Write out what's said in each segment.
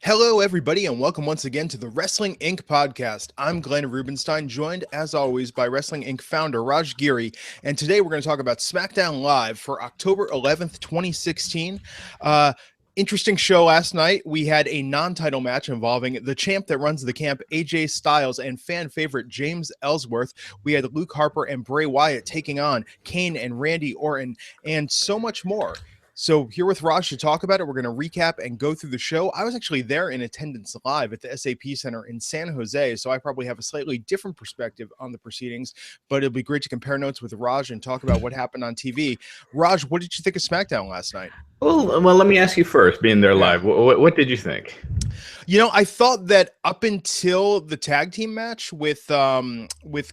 Hello, everybody, and welcome once again to the Wrestling Inc. podcast. I'm Glenn Rubenstein, joined as always by Wrestling Inc. founder Raj Giri, and today we're going to talk about SmackDown Live for October 11th, 2016. Interesting show last night. We had a non-title match involving the champ that runs the camp, AJ Styles, and fan favorite James Ellsworth. We had Luke Harper and Bray Wyatt taking on Kane and Randy Orton, and so much more. So here with Raj to talk about it, we're going to recap and go through the show. I was actually there in attendance live at the SAP Center in San Jose, so I probably have a slightly different perspective on the proceedings, but it'll be great to compare notes with Raj and talk about what happened on TV. Raj, what did you think of SmackDown last night? Well, let me ask you first, being there live, what did you think? You know, I thought that up until the tag team match with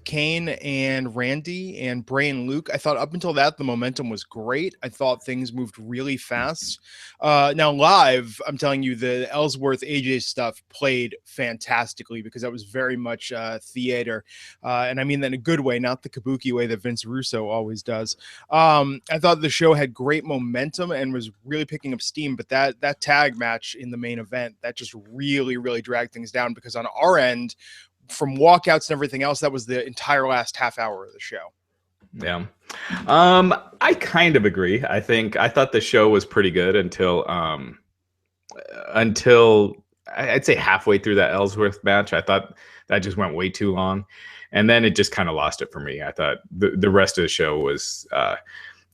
Kane and Randy and Bray and Luke, I thought up until that, the momentum was great. I thought things moved really fast. Now live, I'm telling you, the Ellsworth AJ stuff played fantastically because that was very much theater. And I mean that in a good way, not the kabuki way that Vince Russo always does. I thought the show had great momentum and was really picking up steam, but that tag match in the main event, that just really dragged things down because on our end, from walkouts and everything else, that was the entire last half hour of the show. Yeah. I kind of agree. I thought the show was pretty good until I'd say halfway through that Ellsworth match. I thought that just went way too long. And then it just kind of lost it for me. I thought the rest of the show was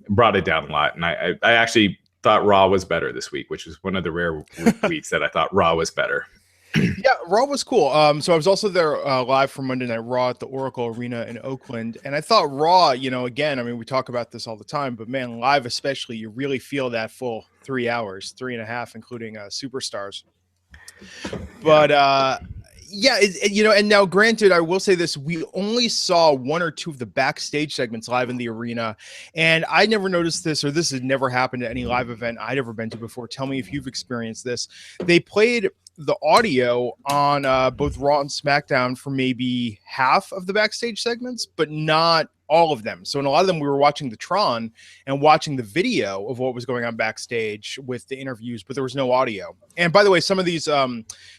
brought it down a lot. And I actually thought Raw was better this week, which was one of the rare weeks that I thought Raw was better. Yeah, Raw was cool. So I was also there live for Monday Night Raw at the Oracle Arena in Oakland. And I thought Raw, again, I mean, we talk about this all the time, but man, live especially, you really feel that full 3 hours, 3.5, including superstars. But and now granted, I will say this, we only saw one or two of the backstage segments live in the arena, and I never noticed this, or this had never happened at any live event I'd ever been to before. Tell me if you've experienced this. They played the audio on both Raw and SmackDown for maybe half of the backstage segments, but not all of them. So in a lot of them, we were watching the Tron and watching the video of what was going on backstage with the interviews, but there was no audio. And by the way, some of these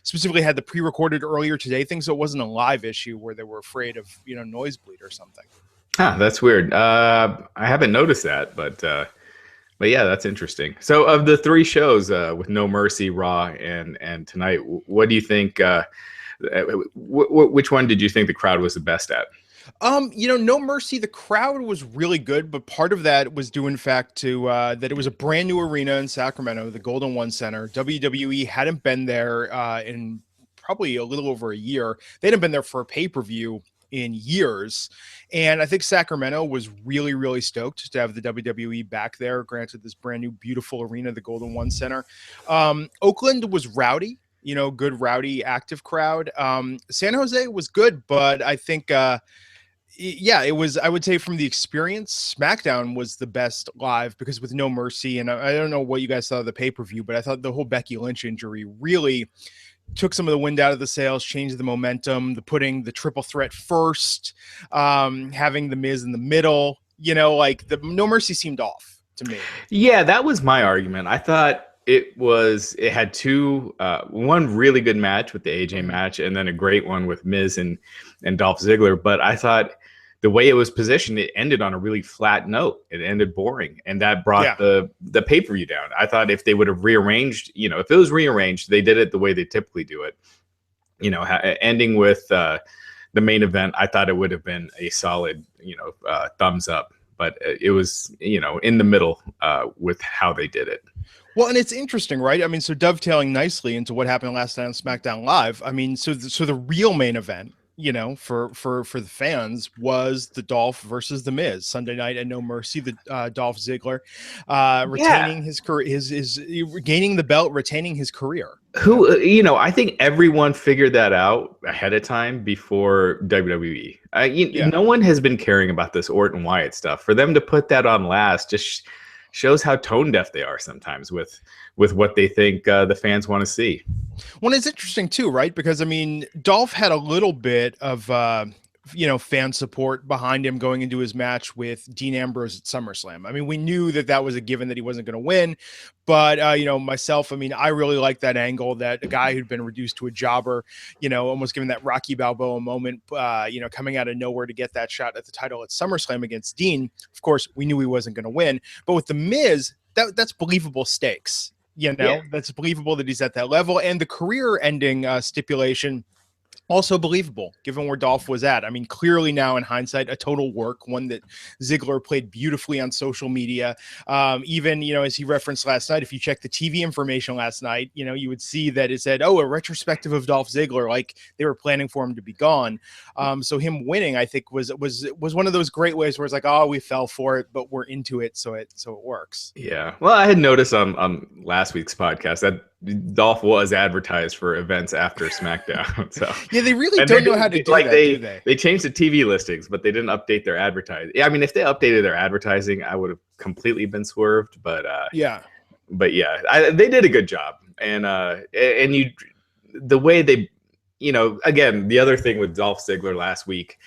specifically had the pre-recorded earlier today thing, so it wasn't a live issue where they were afraid of, noise bleed or something. That's weird. I haven't noticed that, but yeah, that's interesting. So of the three shows with No Mercy, Raw, and tonight, what do you think? Which one did you think the crowd was the best at? No Mercy, the crowd was really good, but part of that was due in fact to that it was a brand new arena in Sacramento, the Golden One Center. WWE hadn't been there in probably a little over a year. They hadn't been there for a pay-per-view in years. And I think Sacramento was really stoked to have the WWE back there. Granted, this brand new, beautiful arena, the Golden One Center. Oakland was rowdy, good, rowdy, active crowd. San Jose was good, but I think, it was, I would say from the experience, SmackDown was the best live because with No Mercy, and I don't know what you guys thought of the pay-per-view, but I thought the whole Becky Lynch injury really took some of the wind out of the sails, changed the momentum, putting the triple threat first, having the Miz in the middle, like the No Mercy seemed off to me. Yeah, that was my argument. I thought it had one really good match with the AJ match and then a great one with Miz and Dolph Ziggler. But I thought the way it was positioned, it ended on a really flat note. It ended boring, and that brought the pay-per-view down. I thought if they would have rearranged, if it was rearranged, they did it the way they typically do it. Ending with the main event, I thought it would have been a solid, thumbs up. But it was, in the middle with how they did it. Well, and it's interesting, right? I mean, so dovetailing nicely into what happened last night on SmackDown Live. I mean, so the real main event, for the fans was the Dolph versus the Miz Sunday night at No Mercy. The Dolph Ziggler retaining his career, his gaining the belt, retaining his career. I think everyone figured that out ahead of time before WWE. No one has been caring about this Orton Wyatt stuff. For them to put that on last just shows how tone deaf they are sometimes with what they think the fans want to see. Well, it's interesting too, right? Because I mean, Dolph had a little bit of fan support behind him going into his match with Dean Ambrose at SummerSlam. I mean, we knew that was a given that he wasn't going to win, but myself, I mean, I really like that angle, that a guy who'd been reduced to a jobber, almost given that Rocky Balboa moment, coming out of nowhere to get that shot at the title at SummerSlam against Dean. Of course, we knew he wasn't going to win, but with The Miz, that's believable stakes. That's believable that he's at that level, and the career-ending stipulation, also believable, given where Dolph was at. I mean, clearly now in hindsight, a total work, one that Ziggler played beautifully on social media. Even, as he referenced last night, if you check the TV information last night, you would see that it said, a retrospective of Dolph Ziggler, like they were planning for him to be gone. So him winning, I think, was one of those great ways where it's like, we fell for it, but we're into it, so it works. Yeah. Well, I had noticed on last week's podcast that Dolph was advertised for events after SmackDown. So yeah, they really don't know how to do that, do they? They changed the TV listings, but they didn't update their advertising. Yeah, I mean, if they updated their advertising, I would have completely been swerved. But they did a good job, and the way they, again, the other thing with Dolph Ziggler last week,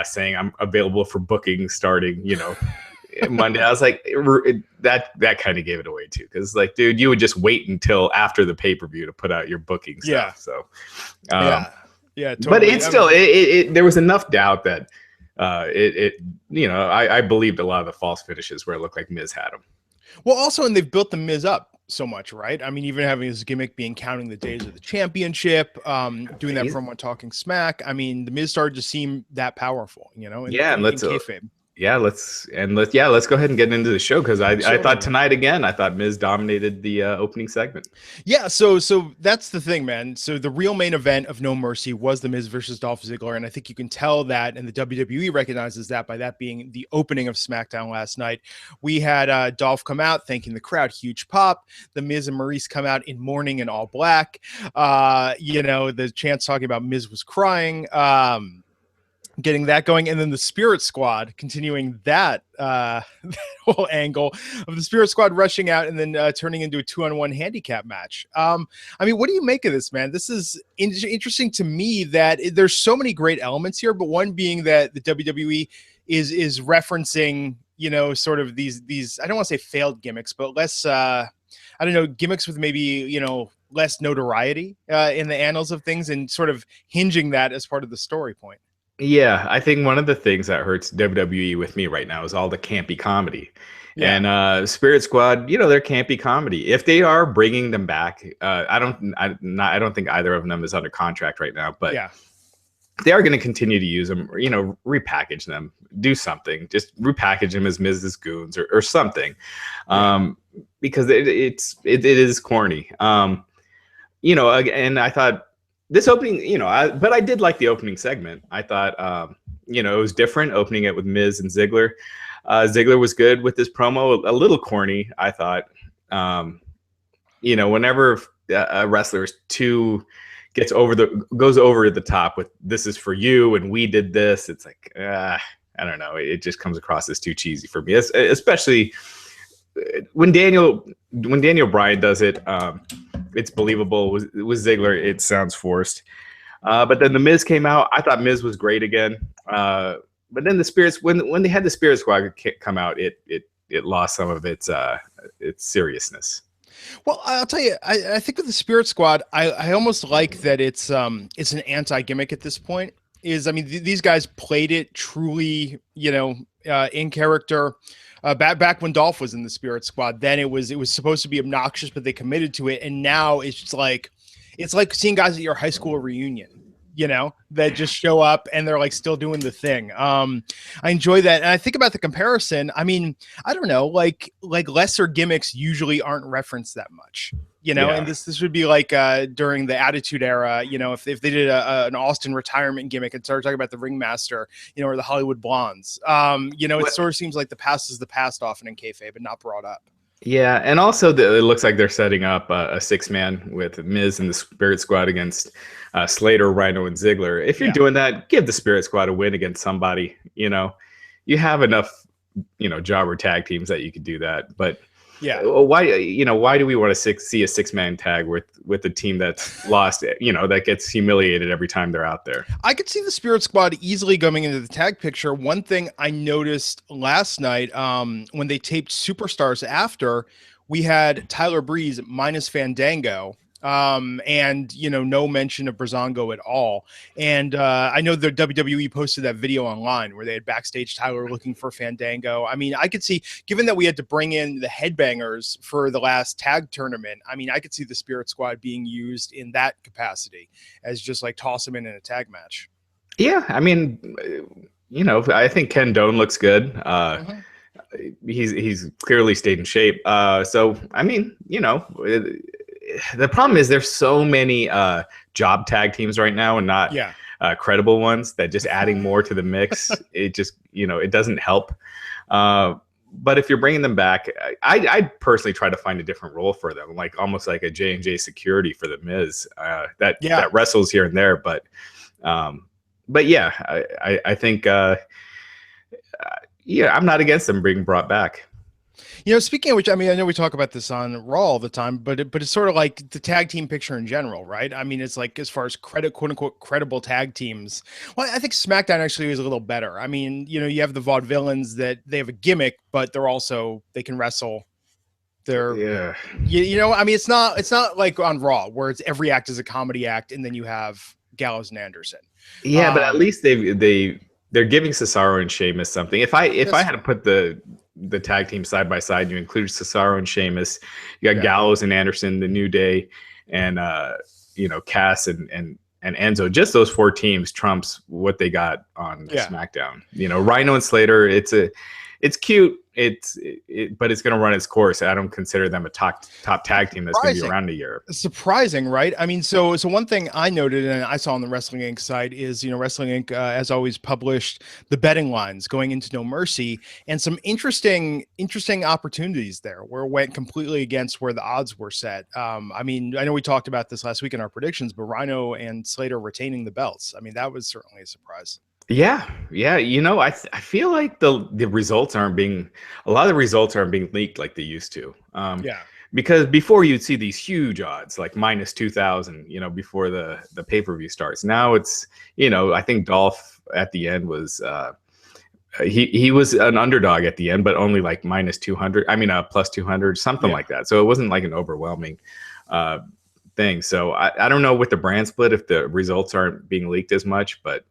saying I'm available for booking starting, Monday. I was like, that kind of gave it away too, because like, dude, you would just wait until after the pay-per-view to put out your booking stuff. Yeah. So totally. But it's still there was enough doubt that I believed a lot of the false finishes where it looked like Miz had him. Well, also, and they've built the Miz up so much, right? I mean, even having his gimmick being counting the days of the championship, doing that from on Talking Smack. I mean, the Miz started to seem that powerful, and let's kayfabe. Let's go ahead and get into the show, because I thought tonight again, I thought Miz dominated the opening segment. Yeah, so that's the thing, man. So the real main event of No Mercy was the Miz versus Dolph Ziggler, and I think you can tell that, and the WWE recognizes that by that being the opening of SmackDown last night. We had Dolph come out thanking the crowd, huge pop. The Miz and Maurice come out in mourning and all black. The chants talking about Miz was crying. Getting that going, and then the Spirit Squad continuing that whole angle of the Spirit Squad rushing out and then turning into a 2-on-1 handicap match. I mean, what do you make of this, man? This is interesting to me that there's so many great elements here, but one being that the WWE is referencing, sort of these I don't want to say failed gimmicks, but less gimmicks with maybe, less notoriety in the annals of things, and sort of hinging that as part of the story point. Yeah, I think one of the things that hurts WWE with me right now is all the campy comedy. Yeah. And Spirit Squad, they're campy comedy. If they are bringing them back, I don't think either of them is under contract right now, but yeah, they are going to continue to use them, repackage them, do something, just repackage them as Miz's Goons or something, because it is corny. And I thought, this opening, but I did like the opening segment. I thought, it was different, opening it with Miz and Ziggler. Ziggler was good with his promo, a little corny, I thought. Whenever a wrestler goes over the top with "this is for you" and "we did this," it's like, I don't know. It just comes across as too cheesy for me, especially when Daniel Bryan does it. It's believable. With Ziggler, it sounds forced. But then the Miz came out. I thought Miz was great again. But then the Spirits, when they had the Spirit Squad come out, it lost some of its seriousness. Well, I'll tell you, I think with the Spirit Squad, I almost like that it's an anti-gimmick at this point. These guys played it truly, in character. Back when Dolph was in the Spirit Squad, then it was supposed to be obnoxious, but they committed to it, and now it's like seeing guys at your high school reunion, that just show up and they're like still doing the thing. I enjoy that, and I think about the comparison. I mean, I don't know, like lesser gimmicks usually aren't referenced that much. And this would be like during the Attitude Era, if they did an Austin retirement gimmick and started talking about the Ringmaster, or the Hollywood Blondes, it sort of seems like the past is the past often in kayfabe, but not brought up. Yeah, and also it looks like they're setting up a 6-man with Miz and the Spirit Squad against Slater, Rhino, and Ziggler. If you're doing that, give the Spirit Squad a win against somebody. You have enough, jobber tag teams that you could do that, but. Yeah. Why do we want to see a 6-man tag with a team that's lost, that gets humiliated every time they're out there? I could see the Spirit Squad easily going into the tag picture. One thing I noticed last night, when they taped Superstars after, we had Tyler Breeze minus Fandango, and no mention of Breezango at all. And I know the WWE posted that video online where they had backstage Tyler looking for Fandango. I mean, I could see, given that we had to bring in the Headbangers for the last tag tournament, I mean, I could see the Spirit Squad being used in that capacity as just like toss them in a tag match. Yeah, I mean, I think Ken Doane looks good. He's clearly stayed in shape. So I mean, the problem is there's so many job tag teams right now and not credible ones that just adding more to the mix, it just, it doesn't help. But if you're bringing them back, I'd personally try to find a different role for them, like almost like a J&J security for the Miz that wrestles here and there. But yeah, I think, I'm not against them being brought back. Speaking of which, I mean, I know we talk about this on Raw all the time, but it's sort of like the tag team picture in general, right? I mean, it's like as far as quote unquote credible tag teams. Well, I think SmackDown actually is a little better. I mean, you have the Vaudevillains that they have a gimmick, but they can wrestle. I mean, it's not like on Raw where it's every act is a comedy act, and then you have Gallows and Anderson. Yeah, but at least they're giving Cesaro and Sheamus something. If I had to put the tag team side by side, you include Cesaro and Sheamus, you got Gallows and Anderson, the New Day, and Cass and Enzo. Just those 4 teams trumps what they got on SmackDown. Rhino and Slater. It's cute. But it's going to run its course. I don't consider them a top tag team that's going to be around a year. Surprising, right? I mean, so one thing I noted and I saw on the Wrestling Inc. side is, Wrestling Inc. Has always published the betting lines going into No Mercy, and some interesting opportunities there where it went completely against where the odds were set. I mean, I know we talked about this last week in our predictions, but Rhino and Slater retaining the belts. I mean, that was certainly a surprise. Yeah. I feel like a lot of the results aren't being leaked like they used to. Because before you'd see these huge odds like minus 2,000, before the pay-per-view starts. Now it's, I think Dolph at the end was he was an underdog at the end, but only like minus 200. I mean, plus 200, something like that. So it wasn't like an overwhelming thing. So I don't know with the brand split if the results aren't being leaked as much, but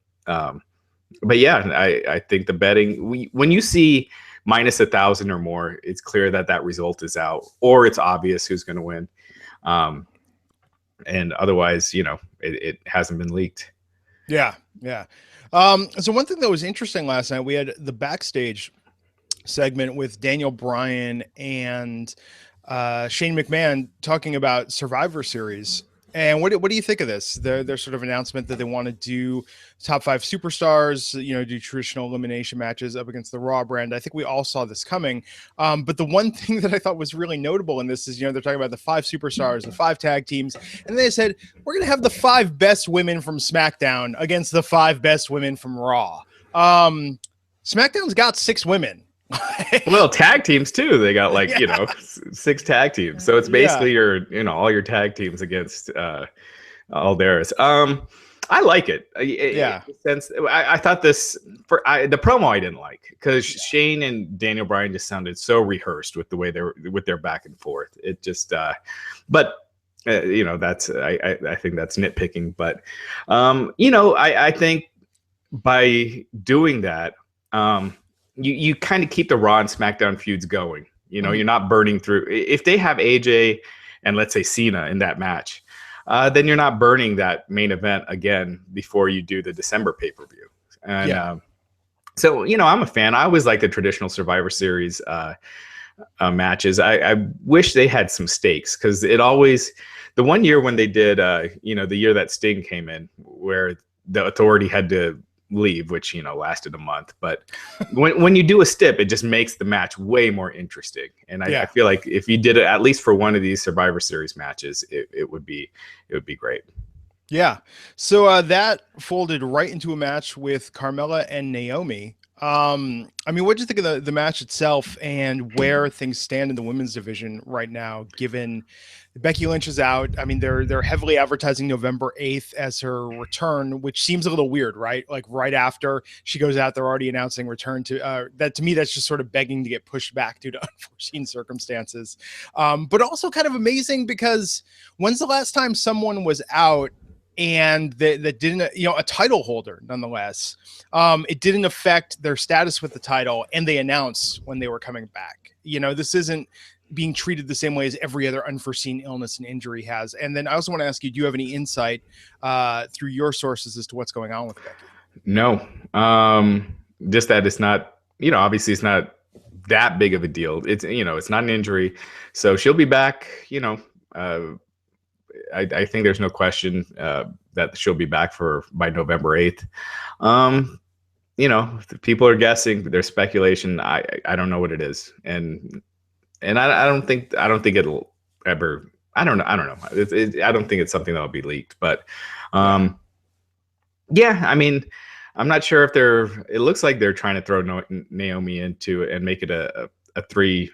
yeah, I think the betting, when you see minus 1,000 or more, it's clear that result is out, or it's obvious who's going to win. And otherwise, it hasn't been leaked. Yeah. So one thing that was interesting last night, we had the backstage segment with Daniel Bryan and Shane McMahon talking about Survivor Series. And what do you think of this? Their sort of announcement that they want to do top 5 superstars, do traditional elimination matches up against the Raw brand. I think we all saw this coming. But the one thing that I thought was really notable in this is, they're talking about the 5 superstars, the 5 tag teams. And they said, we're going to have the 5 best women from SmackDown against the 5 best women from Raw. SmackDown's got 6 women. Well, tag teams too. They got 6 tag teams. So it's basically your, all your tag teams against all theirs. I like it. Since I thought the promo I didn't like because Shane and Daniel Bryan just sounded so rehearsed with the way with their back and forth. It just, but that's I think that's nitpicking. But I think by doing that, you kind of keep the Raw and SmackDown feuds going. You're not burning through. If they have AJ and let's say Cena in that match, then you're not burning that main event again before you do the December pay-per-view. And so, I'm a fan. I always like the traditional Survivor Series matches. I wish they had some stakes because it always, the one year when they did, the year that Sting came in where the Authority had to leave, which lasted a month, but when you do a stip, it just makes the match way more interesting. And I feel like if you did it at least for one of these Survivor Series matches, it would be great. So that folded right into a match with Carmella and Naomi. I mean, what do you think of the match itself and where things stand in the women's division right now, given Becky Lynch is out? I mean, they're heavily advertising November 8th as her return, which seems a little weird, right? Like right after she goes out, they're already announcing return to that. To me, that's just sort of begging to get pushed back due to unforeseen circumstances. But also kind of amazing because when's the last time someone was out and that didn't, you know, a title holder nonetheless, it didn't affect their status with the title, and they announced when they were coming back. You know, this isn't being treated the same way as every other unforeseen illness and injury has. And then I also want to ask you, do you have any insight through your sources as to what's going on with Becky? No, just that it's not, you know, obviously it's not that big of a deal. It's, you know, it's not an injury, so she'll be back, you know. I think there's no question that she'll be back by November 8th. You know, people are guessing, there's speculation. I don't know what it is, and I don't think it'll ever. I don't know. I don't think it's something that'll be leaked. But yeah, I mean, I'm not sure if it looks like they're trying to throw Naomi into it and make it a three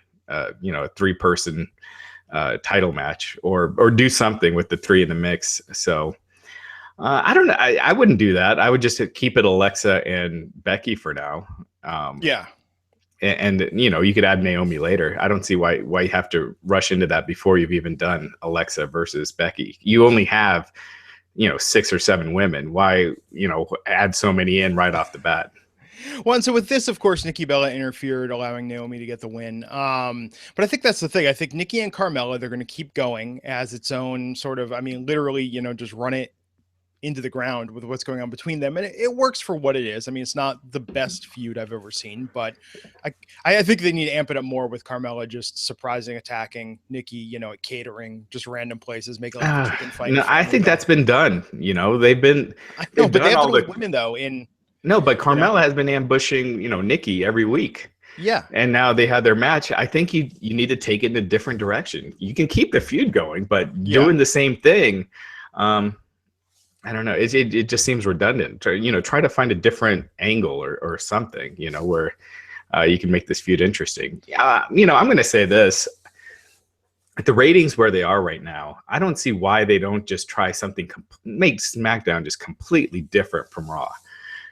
person title match, or do something with the three in the mix. So I don't know. I wouldn't do that. I would just keep it Alexa and Becky for now. And you know, you could add Naomi later. I don't see why you have to rush into that before you've even done Alexa versus Becky. You only have, you know, 6 or 7 women. Why, you know, add so many in right off the bat? Well, and so with this, of course, Nikki Bella interfered, allowing Naomi to get the win. But I think that's the thing. I think Nikki and Carmella, they're going to keep going as its own sort of, I mean, literally, you know, just run it into the ground with what's going on between them. And it works for what it is. I mean, it's not the best feud I've ever seen, but I think they need to amp it up more with Carmella just surprising, attacking Nikki, you know, at catering, just random places, making like a chicken fight. No, I think that's been done. You know, they've done but they have all the women though No, but Carmella has been ambushing, you know, Nikki every week. Yeah. And now they had their match. I think you need to take it in a different direction. You can keep the feud going, but doing the same thing, I don't know. It just seems redundant. Try to find a different angle or something, you know, where you can make this feud interesting. You know, I'm going to say this. At the ratings where they are right now, I don't see why they don't just try something, make SmackDown just completely different from Raw.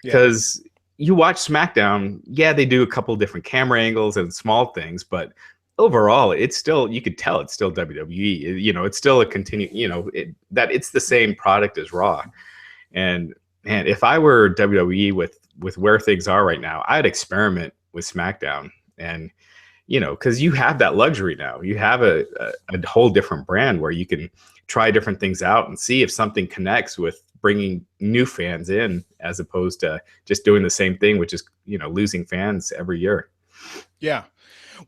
Because you watch SmackDown, they do a couple different camera angles and small things, but overall, it's still, you could tell it's still WWE. You know, it's still a it's the same product as Raw. And man, if I were WWE with where things are right now, I'd experiment with SmackDown. And, you know, because you have that luxury now. You have a whole different brand where you can try different things out and see if something connects with bringing new fans in, as opposed to just doing the same thing, which is, you know, losing fans every year. Yeah.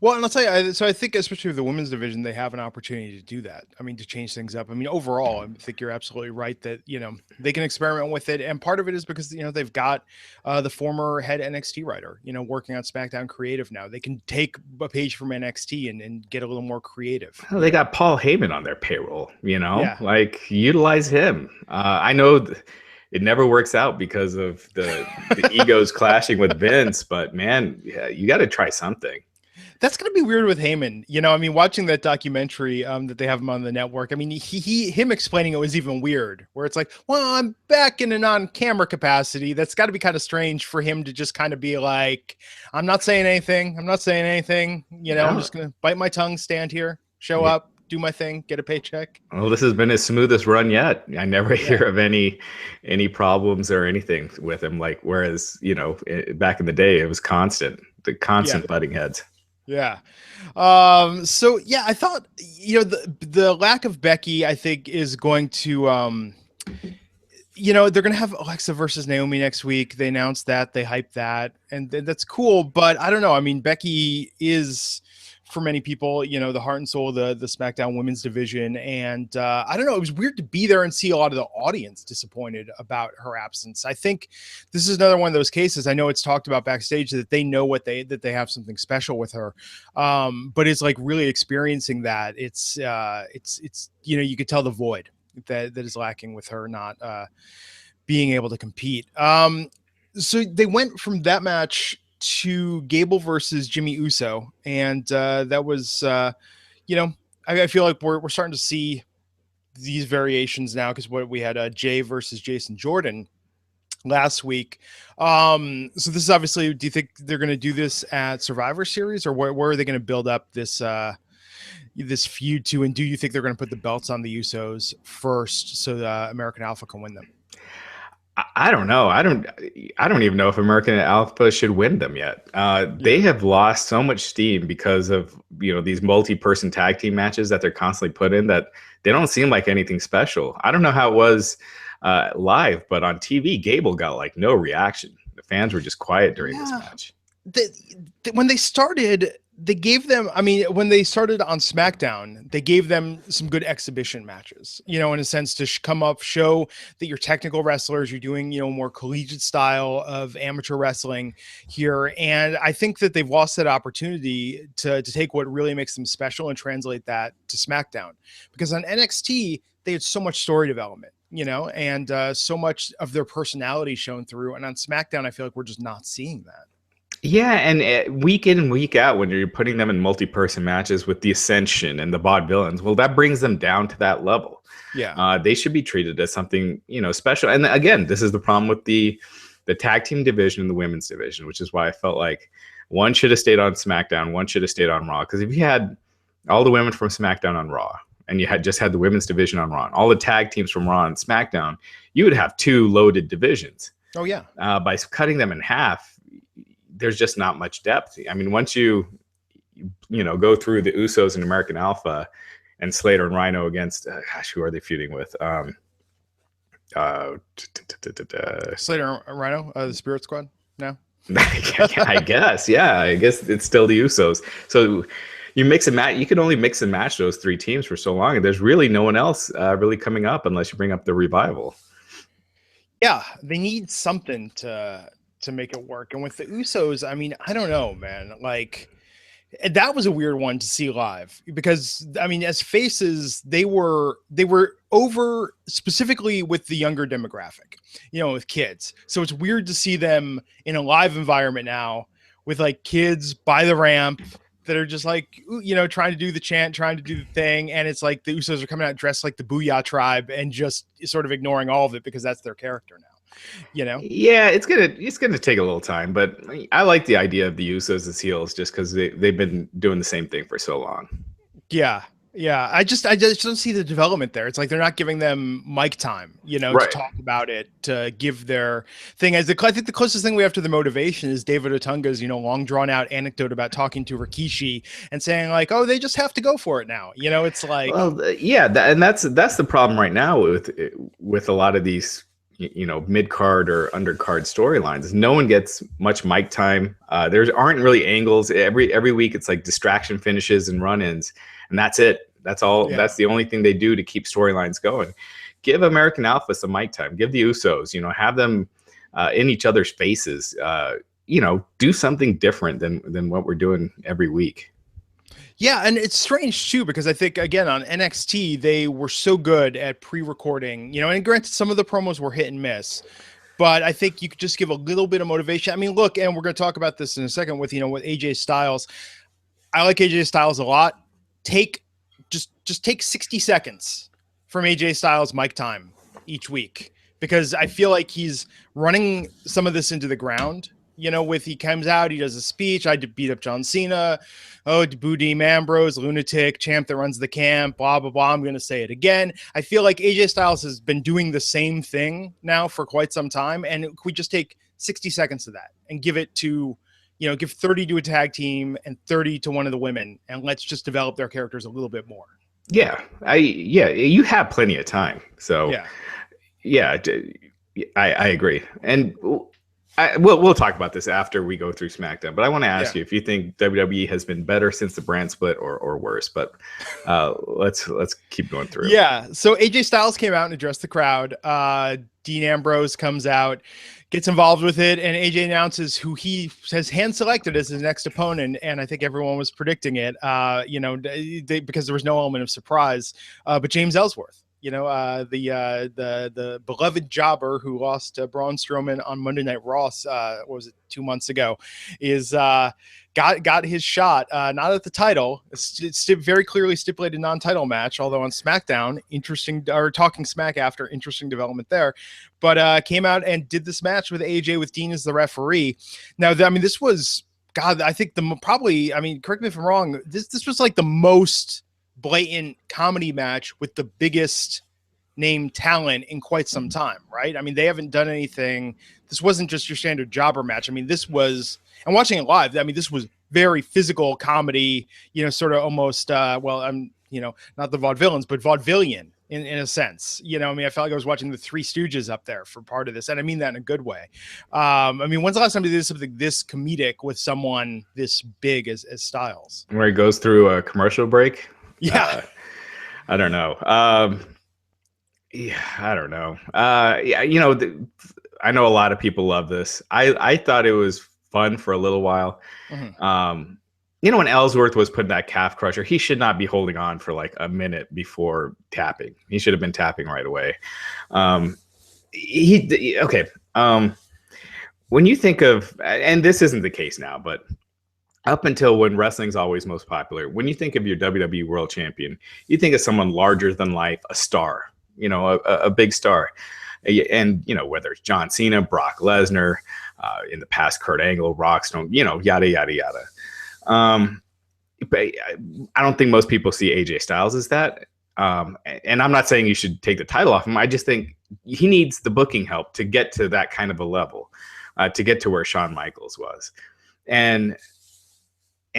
Well, and I'll tell you, so I think especially with the women's division, they have an opportunity to do that. I mean, to change things up. I mean, overall, I think you're absolutely right that, you know, they can experiment with it. And part of it is because, you know, they've got the former head NXT writer, you know, working on SmackDown creative now. They can take a page from NXT and get a little more creative. Well, they got Paul Heyman on their payroll, you know, like utilize him. I know it never works out because of the egos clashing with Vince, but man, you got to try something. That's going to be weird with Heyman. You know, I mean, watching that documentary that they have him on the network, I mean, him explaining it was even weird, where it's like, well, I'm back in a non-camera capacity. That's got to be kind of strange for him to just kind of be like, I'm not saying anything. You know, I'm just going to bite my tongue, stand here, show up, do my thing, get a paycheck. Well, this has been his smoothest run yet. I never hear of any problems or anything with him. Like, whereas, you know, back in the day, it was constant butting heads. Yeah. So yeah, I thought, you know, the lack of Becky, I think, is going to, you know, they're going to have Alexa versus Naomi next week. They announced that, they hyped that, and that's cool. But I don't know. I mean, Becky is, for many people, you know, the heart and soul of the SmackDown women's division. And I don't know, it was weird to be there and see a lot of the audience disappointed about her absence. I think this is another one of those cases. I know it's talked about backstage that they know that they have something special with her. But it's like really experiencing that. It's you know, you could tell the void that is lacking with her not being able to compete. So they went from that match to Gable versus Jimmy Uso, and that was, I feel like we're starting to see these variations now, because what we had Jay versus Jason Jordan last week. So this is obviously, do you think they're going to do this at Survivor Series, or where are they going to build up this this feud to? And do you think they're going to put the belts on the Usos first so the American Alpha can win them? I don't know. I don't even know if American Alpha should win them yet. They have lost so much steam because of, these multi-person tag team matches that they're constantly put in, that they don't seem like anything special. I don't know how it was live, but on TV, Gable got like no reaction. The fans were just quiet during this match. When they started, they gave them, when they started on SmackDown, they gave them some good exhibition matches, in a sense, to come up, show that you're technical wrestlers, you're doing, more collegiate style of amateur wrestling here. And I think that they've lost that opportunity to take what really makes them special and translate that to SmackDown, because on NXT, they had so much story development, and so much of their personality shown through. And on SmackDown, I feel like we're just not seeing that. Yeah, and week in and week out, when you're putting them in multi-person matches with the Ascension and the Vaudevillains, well, that brings them down to that level. Yeah, they should be treated as something, special. And again, this is the problem with the tag team division and the women's division, which is why I felt like one should have stayed on SmackDown, one should have stayed on Raw. Because if you had all the women from SmackDown on Raw, and you had the women's division on Raw, and all the tag teams from Raw and SmackDown, you would have two loaded divisions. Oh yeah. By cutting them in half, there's just not much depth. Once you go through the Usos and American Alpha and Slater and Rhino against, who are they feuding with? Slater and Rhino, the Spirit Squad now? I guess, yeah. I guess it's still the Usos. So you mix and match. You can only mix and match those three teams for so long, and there's really no one else really coming up unless you bring up the Revival. Yeah, they need something to make it work. And with the Usos, I don't know, man. Like, that was a weird one to see live, because as faces, they were over specifically with the younger demographic, with kids. So it's weird to see them in a live environment now with like kids by the ramp that are just like, trying to do the chant, trying to do the thing. And it's like the Usos are coming out dressed like the Booyah Tribe and just sort of ignoring all of it because that's their character now. Yeah, it's gonna take a little time, but I like the idea of the Usos as heels just because they've been doing the same thing for so long. Yeah, I just don't see the development there. It's like they're not giving them mic time, Right. to talk about it, to give their thing. I think the closest thing we have to the motivation is David Otunga's long drawn out anecdote about talking to Rikishi and saying like, oh, they just have to go for it now. It's like, well, yeah, and that's the problem right now with a lot of these mid-card or undercard storylines. No one gets much mic time. There aren't really angles. Every week it's like distraction finishes and run-ins, and that's it. That's all. Yeah. That's the only thing they do to keep storylines going. Give American Alpha some mic time. Give the Usos, have them in each other's faces. Do something different than what we're doing every week. Yeah, and it's strange too, because I think, again, on NXT, they were so good at pre-recording, and granted, some of the promos were hit and miss, but I think you could just give a little bit of motivation. Look, and we're going to talk about this in a second with AJ Styles. I like AJ Styles a lot. Just take 60 seconds from AJ Styles' mic time each week, because I feel like he's running some of this into the ground. He comes out, he does a speech. I beat up John Cena. Oh, Boo Dean Ambrose, lunatic, champ that runs the camp, blah, blah, blah. I'm going to say it again. I feel like AJ Styles has been doing the same thing now for quite some time. And we just take 60 seconds of that and give it to, give 30 to a tag team and 30 to one of the women. And let's just develop their characters a little bit more. Yeah. You have plenty of time. So yeah, I agree. And we'll talk about this after we go through SmackDown, but I want to ask you if you think WWE has been better since the brand split or worse. But let's keep going through. Yeah. So AJ Styles came out and addressed the crowd. Dean Ambrose comes out, gets involved with it, and AJ announces who he has hand selected as his next opponent. And I think everyone was predicting it, because there was no element of surprise. But James Ellsworth. the beloved jobber who lost to Braun Strowman on Monday Night Raw, what was it, 2 months ago, is got his shot, not at the title. It's very clearly stipulated non-title match, although on SmackDown, talking smack after, interesting development there, but came out and did this match with AJ with Dean as the referee. Now, this was, God, I think correct me if I'm wrong, this was like the most blatant comedy match with the biggest name talent in quite some time, right? They haven't done anything. This wasn't just your standard jobber match. This was, and watching it live, this was very physical comedy, sort of almost, not the vaudevillains, but vaudevillian in a sense. I felt like I was watching the Three Stooges up there for part of this, and I mean that in a good way. When's the last time you did something this comedic with someone this big as Styles? Where he goes through a commercial break? Yeah. I don't know. I don't know. I know a lot of people love this. I thought it was fun for a little while. Mm-hmm. When Ellsworth was putting that calf crusher, he should not be holding on for like a minute before tapping. He should have been tapping right away. When you think of, and this isn't the case now, but up until when wrestling's always most popular, when you think of your WWE World Champion, you think of someone larger than life, a star, a big star. And, whether it's John Cena, Brock Lesnar, in the past, Kurt Angle, Rockstone, yada, yada, yada. But I don't think most people see AJ Styles as that. And I'm not saying you should take the title off him. I just think he needs the booking help to get to that kind of a level, to get to where Shawn Michaels was. And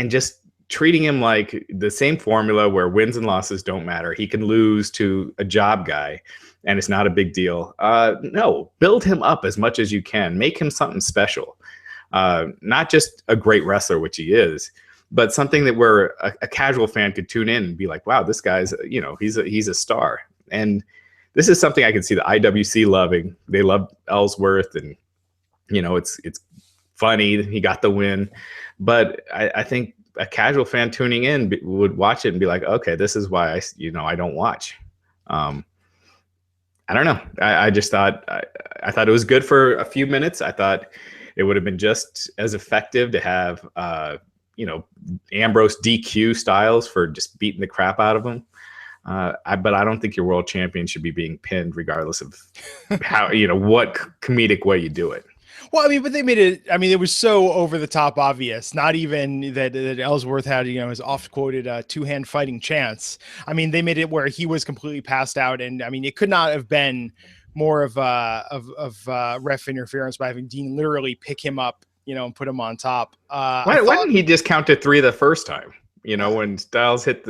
just treating him like the same formula where wins and losses don't matter. He can lose to a job guy and it's not a big deal. No, build him up as much as you can. Make him something special. Not just a great wrestler, which he is, but something that where a casual fan could tune in and be like, wow, this guy's, he's a star. And this is something I can see the IWC loving. They love Ellsworth, and, it's funny. He got the win. But I think a casual fan tuning in would watch it and be like, okay, this is why I don't watch. I don't know. I just thought I thought it was good for a few minutes. I thought it would have been just as effective to have Ambrose DQ Styles for just beating the crap out of him. But I don't think your world champion should be being pinned regardless of how what comedic way you do it. Well, but they made it, it was so over the top obvious, not even that Ellsworth had, his oft quoted two-hand fighting chance. They made it where he was completely passed out. And it could not have been more of ref interference by having Dean literally pick him up, and put him on top. Why didn't he just count to 3 the first time? When Styles hit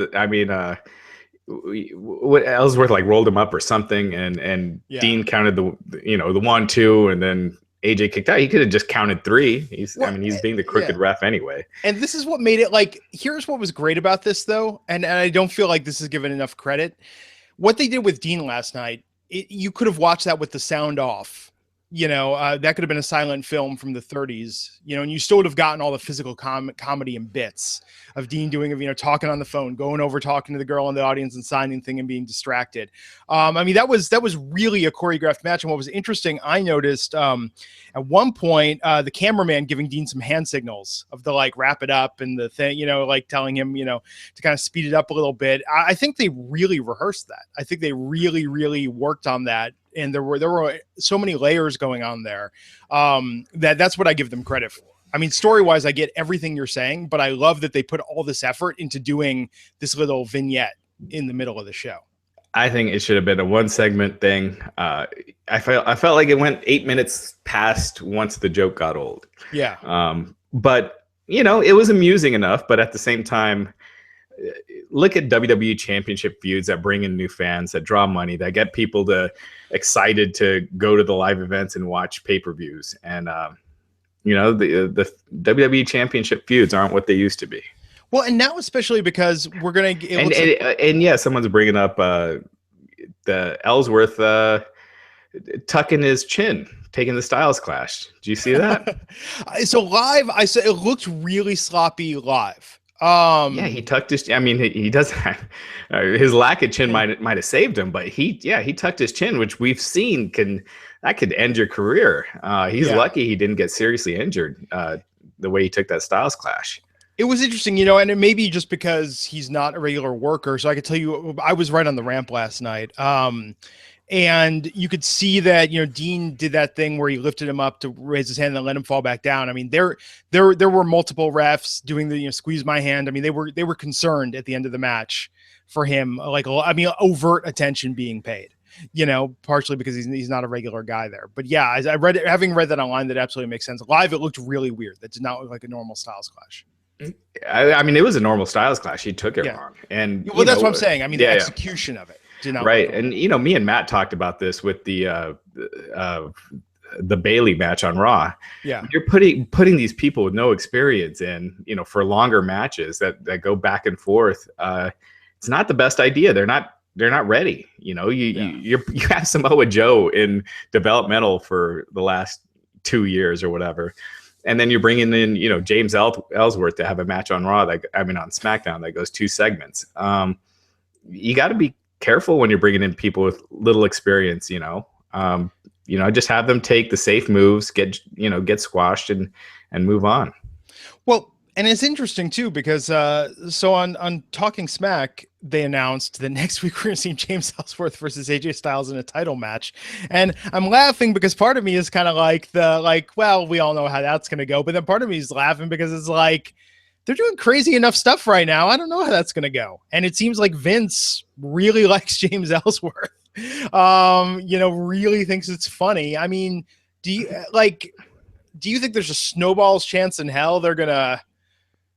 what Ellsworth rolled him up or something, and yeah. Dean counted the 1-2, and then AJ kicked out. He could have just counted 3. He's being the crooked ref anyway. And this is what made it here's what was great about this though. And I don't feel like this is given enough credit. What they did with Dean last night, you could have watched that with the sound off. That could have been a silent film from the 30s, and you still would have gotten all the physical comedy and bits of Dean doing, talking on the phone, going over, talking to the girl in the audience and signing thing and being distracted. That was really a choreographed match. And what was interesting, I noticed at one point, the cameraman giving Dean some hand signals of the wrap it up and the thing, telling him, to kind of speed it up a little bit. I think they really rehearsed that. I think they really, really worked on that. And there were so many layers going on there that's what I give them credit for. Story-wise, I get everything you're saying, but I love that they put all this effort into doing this little vignette in the middle of the show. I think it should have been a 1-segment thing. I felt like it went 8 minutes past once the joke got old. Yeah. But it was amusing enough. But at the same time, look at WWE Championship feuds that bring in new fans, that draw money, that get people excited to go to the live events and watch pay-per-views. And the WWE Championship feuds aren't what they used to be. Well, and now especially because we're gonna someone's bringing up the Ellsworth tucking his chin, taking the Styles Clash. Do you see that? So live, I said it looked really sloppy live. Yeah, he tucked his. I mean, he does. His lack of chin might have saved him, but he tucked his chin, which we've seen could end your career. He's lucky he didn't get seriously injured. The way he took that Styles clash. It was interesting, you know, and it may be just because he's not a regular worker. So I could tell you, I was right on the ramp last night. And you could see that, you know, Dean did that thing where he lifted him up to raise his hand and then let him fall back down. I mean, there were multiple refs doing the, you know, squeeze my hand. I mean, they were concerned at the end of the match for him, like, I mean, overt attention being paid, you know, partially because he's not a regular guy there. But yeah, having read that online, that absolutely makes sense. Live, it looked really weird. That did not look like a normal Styles clash. I mean, it was a normal Styles clash. He took it wrong, and well, that's what I'm saying. I mean, the execution of it. Right. And, you know, me and Matt talked about this with the Bailey match on Raw. Yeah. You're putting these people with no experience in, you know, for longer matches that go back and forth. It's not the best idea. They're not ready. You know, you have Samoa Joe in developmental for the last 2 years or whatever. And then you're bringing in, you know, James Ellsworth to have a match on Raw, on SmackDown that goes 2 segments. You got to be careful when you're bringing in people with little experience, you know, just have them take the safe moves, get squashed and move on. Well, and it's interesting too, because so on Talking Smack, they announced that next week we're going to see James Ellsworth versus AJ Styles in a title match. And I'm laughing because part of me is kind of like well, we all know how that's going to go. But then part of me is laughing because it's like, they're doing crazy enough stuff right now. I don't know how that's going to go. And it seems like Vince really likes James Ellsworth, you know, really thinks it's funny. I mean, do you think there's a snowball's chance in hell they're gonna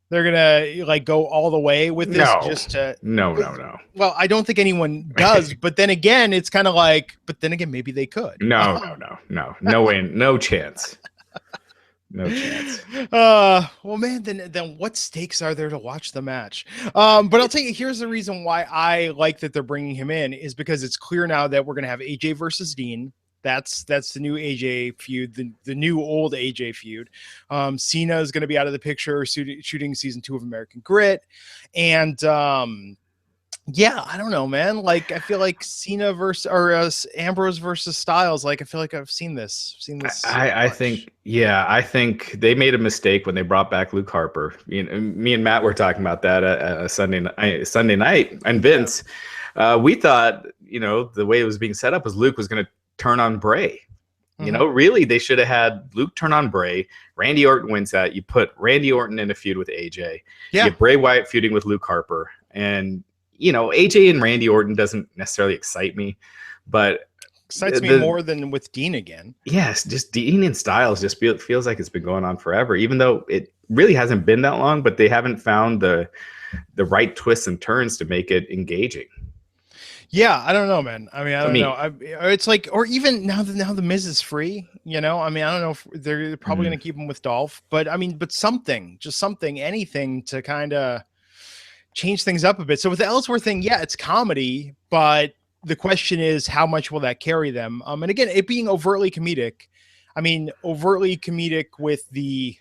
like go all the way with this? No. Well, I don't think anyone does, but then again, it's kind of like, but then again, maybe they could. No way, no chance. No chance. Well, man, then what stakes are there to watch the match? But I'll tell you, here's the reason why I like that they're bringing him in is because it's clear now that we're going to have AJ versus Dean. That's the new AJ feud, the new old AJ feud. Cena is going to be out of the picture, shooting season 2 of American Grit. And, yeah, I don't know, man. Like, I feel like Cena versus Ambrose versus Styles. Like, I feel like I've seen this. I think they made a mistake when they brought back Luke Harper. You know, me and Matt were talking about that at Sunday night, and Vince. We thought, you know, the way it was being set up was Luke was going to turn on Bray. You know, really, they should have had Luke turn on Bray. Randy Orton wins that. You put Randy Orton in a feud with AJ. Yeah. You get Bray Wyatt feuding with Luke Harper, and you know, AJ and Randy Orton doesn't necessarily excite me, but excites me more than with Dean again. Yes, just Dean and Styles just feels like it's been going on forever, even though it really hasn't been that long, but they haven't found the right twists and turns to make it engaging. Yeah, I don't know, man. I mean, I don't know. It's like, or even now the Miz is free, you know? I mean, I don't know if they're probably going to keep him with Dolph, but I mean, anything to kind of change things up a bit. So with the Ellsworth thing, yeah, it's comedy, but the question is how much will that carry them? And again, it being overtly comedic. I mean, overtly comedic with the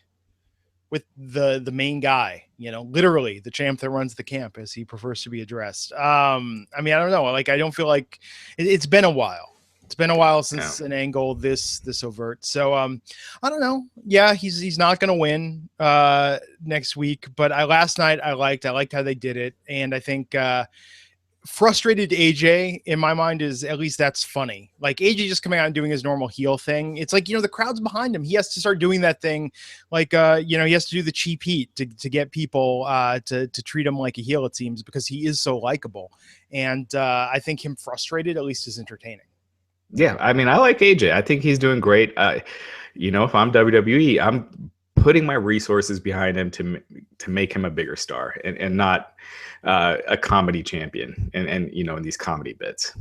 main guy, you know, literally the champ that runs the camp, as he prefers to be addressed. I mean, I don't know. Like, I don't feel like it's been a while. It's been a while since an angle this overt. So I don't know. Yeah, he's not going to win next week, but last night I liked how they did it, and I think frustrated AJ in my mind is at least that's funny. Like AJ just coming out and doing his normal heel thing. It's like, you know, the crowd's behind him. He has to start doing that thing. Like, you know, he has to do the cheap heat to get people to treat him like a heel, it seems, because he is so likable. And I think him frustrated at least is entertaining. Yeah. I mean, I like AJ. I think he's doing great. You know, if I'm WWE, I'm putting my resources behind him to make him a bigger star and not a comedy champion and you know, in these comedy bits.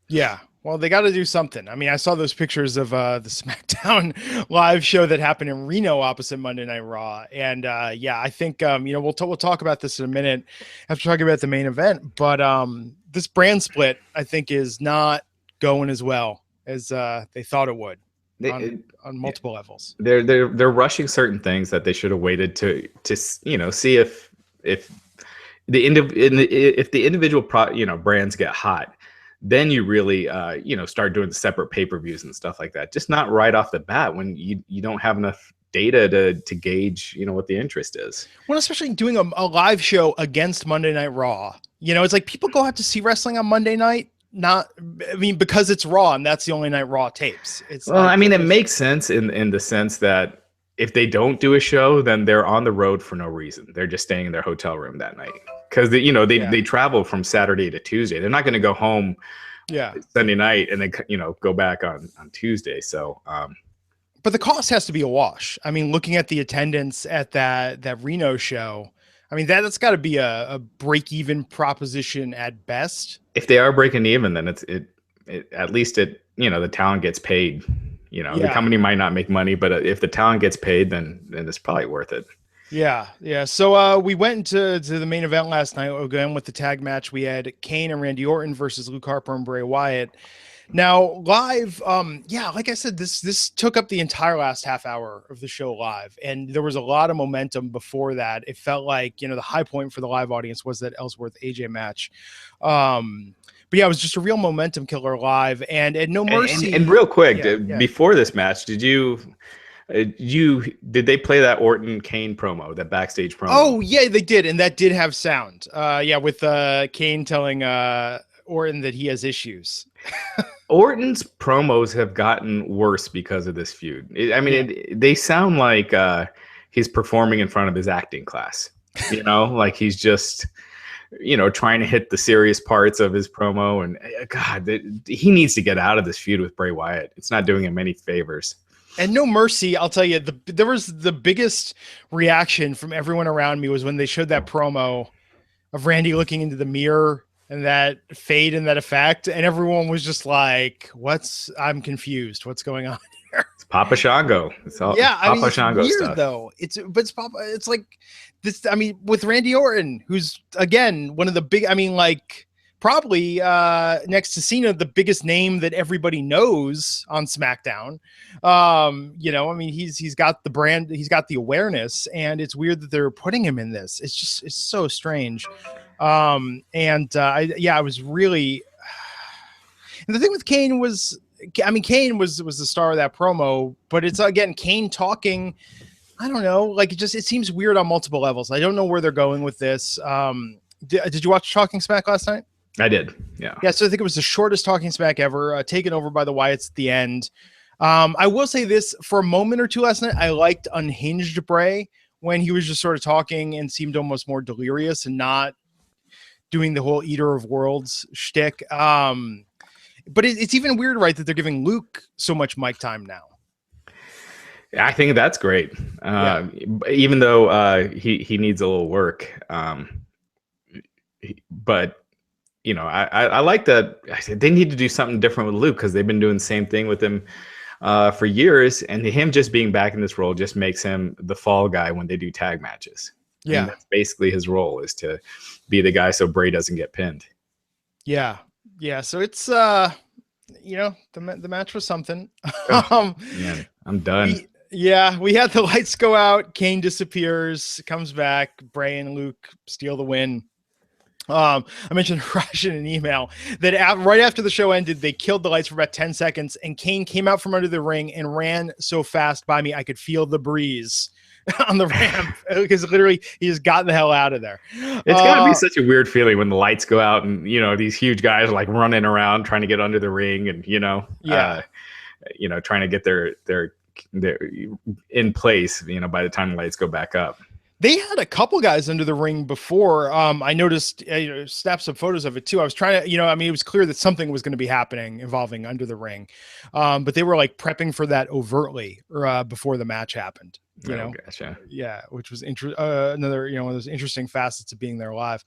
Yeah. Well, they got to do something. I mean, I saw those pictures of the SmackDown live show that happened in Reno opposite Monday Night Raw. And yeah, I think, you know, we'll talk about this in a minute after talking about the main event, but this brand split, I think, is not going as well as they thought it would. On multiple levels. They're rushing certain things that they should have waited to you know, see if if if the individual brands get hot, then you really start doing the separate pay-per-views and stuff like that. Just not right off the bat when you don't have enough data to gauge what the interest is. Well, especially doing a live show against Monday Night Raw. It's like people go out to see wrestling on Monday night, because it's Raw and that's the only night Raw tapes. It makes sense in the sense that if they don't do a show, then they're on the road for no reason. They're just staying in their hotel room that night because they travel from Saturday to Tuesday. They're not going to go home Sunday night and then go back on Tuesday. So but the cost has to be a wash. I mean, looking at the attendance at that Reno show, I mean, that's got to be a break-even proposition at best. If they are breaking even, then at least the talent gets paid. The company might not make money, but if the talent gets paid, then it's probably worth it. Yeah. So we went to the main event last night again with the tag match. We had Kane and Randy Orton versus Luke Harper and Bray Wyatt. Now live, like I said, this took up the entire last half hour of the show live, and there was a lot of momentum before that. It felt like the high point for the live audience was that Ellsworth AJ match. But yeah, it was just a real momentum killer live, and No Mercy. And real quick, before this match, did they play that Orton Kane promo, that backstage promo? Oh yeah, they did, and that did have sound. With Kane telling Orton that he has issues. Orton's promos have gotten worse because of this feud. They sound like he's performing in front of his acting class. Like he's just trying to hit the serious parts of his promo, and God, he needs to get out of this feud with Bray Wyatt. It's not doing him any favors. And No Mercy, I'll tell you, there was the biggest reaction from everyone around me was when they showed that promo of Randy looking into the mirror and that fade and that effect, and everyone was just like, I'm confused. What's going on here? It's Papa Shango. It's all Papa Shango weird, stuff. Though. It's Papa. It's like this. I mean, with Randy Orton, who's again one of the big. Probably next to Cena, the biggest name that everybody knows on SmackDown. He's got the brand, he's got the awareness, and it's weird that they're putting him in this. It's so strange. I was really. And the thing with Kane was, Kane was the star of that promo, but it's again Kane talking. I don't know, it seems weird on multiple levels. I don't know where they're going with this. Did you watch Talking Smack last night? I did. Yeah. Yeah. So I think it was the shortest Talking Smack ever, taken over by the Wyatts at the end. I will say this, for a moment or two last night, I liked unhinged Bray when he was just sort of talking and seemed almost more delirious and not doing the whole Eater of Worlds shtick. But it's even weird, right, that they're giving Luke so much mic time now. I think that's great. Even though he needs a little work. But I like that they need to do something different with Luke because they've been doing the same thing with him for years, and him just being back in this role just makes him the fall guy when they do tag matches. Yeah, and that's basically his role, is to be the guy so Bray doesn't get pinned. Yeah. So it's the match was something. Man, I'm done. We had the lights go out. Kane disappears, comes back. Bray and Luke steal the win. I mentioned Raj in an email that right after the show ended, they killed the lights for about 10 seconds, and Kane came out from under the ring and ran so fast by me I could feel the breeze on the ramp, because literally he just got the hell out of there. It's gotta be such a weird feeling when the lights go out and these huge guys are like running around trying to get under the ring and trying to get their in place by the time the lights go back up. They had a couple guys under the ring before. I noticed, snapped some photos of it too. I was trying to, it was clear that something was going to be happening involving under the ring. But they were like prepping for that overtly before the match happened, Gotcha. Yeah. Which was another, one of those interesting facets of being there live.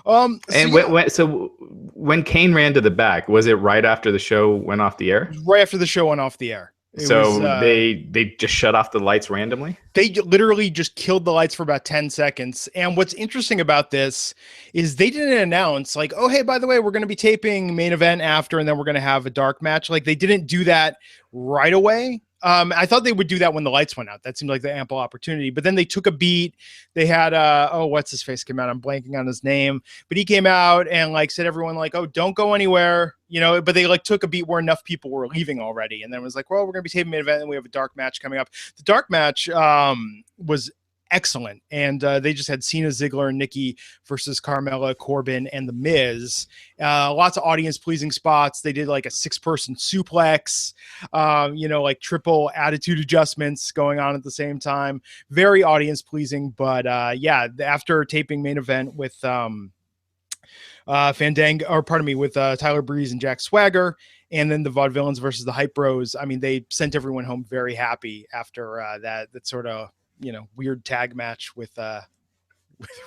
So when Kane ran to the back, was it right after the show went off the air? Right after the show went off the air. They just shut off the lights randomly? They literally just killed the lights for about 10 seconds. And what's interesting about this is they didn't announce like, oh, hey, by the way, we're going to be taping main event after, and then we're going to have a dark match. Like, they didn't do that right away. I thought they would do that when the lights went out. That seemed like the ample opportunity. But then they took a beat. They had what's his face came out? I'm blanking on his name, but he came out and like said everyone like, oh, don't go anywhere, you know. But they like took a beat where enough people were leaving already, and then it was like, well, we're gonna be taping an event, and we have a dark match coming up. The dark match was excellent, and they just had Cena, Ziggler, and Nikki versus Carmella, Corbin, and The Miz. Lots of audience pleasing spots. They did like a 6-person suplex, you know, like triple attitude adjustments going on at the same time. Very audience pleasing, but yeah, after taping main event with Fandango, or pardon me, with Tyler Breeze and Jack Swagger, and then the Vaudevillains versus the Hype Bros. I mean, they sent everyone home very happy after that sort of, you know, weird tag match with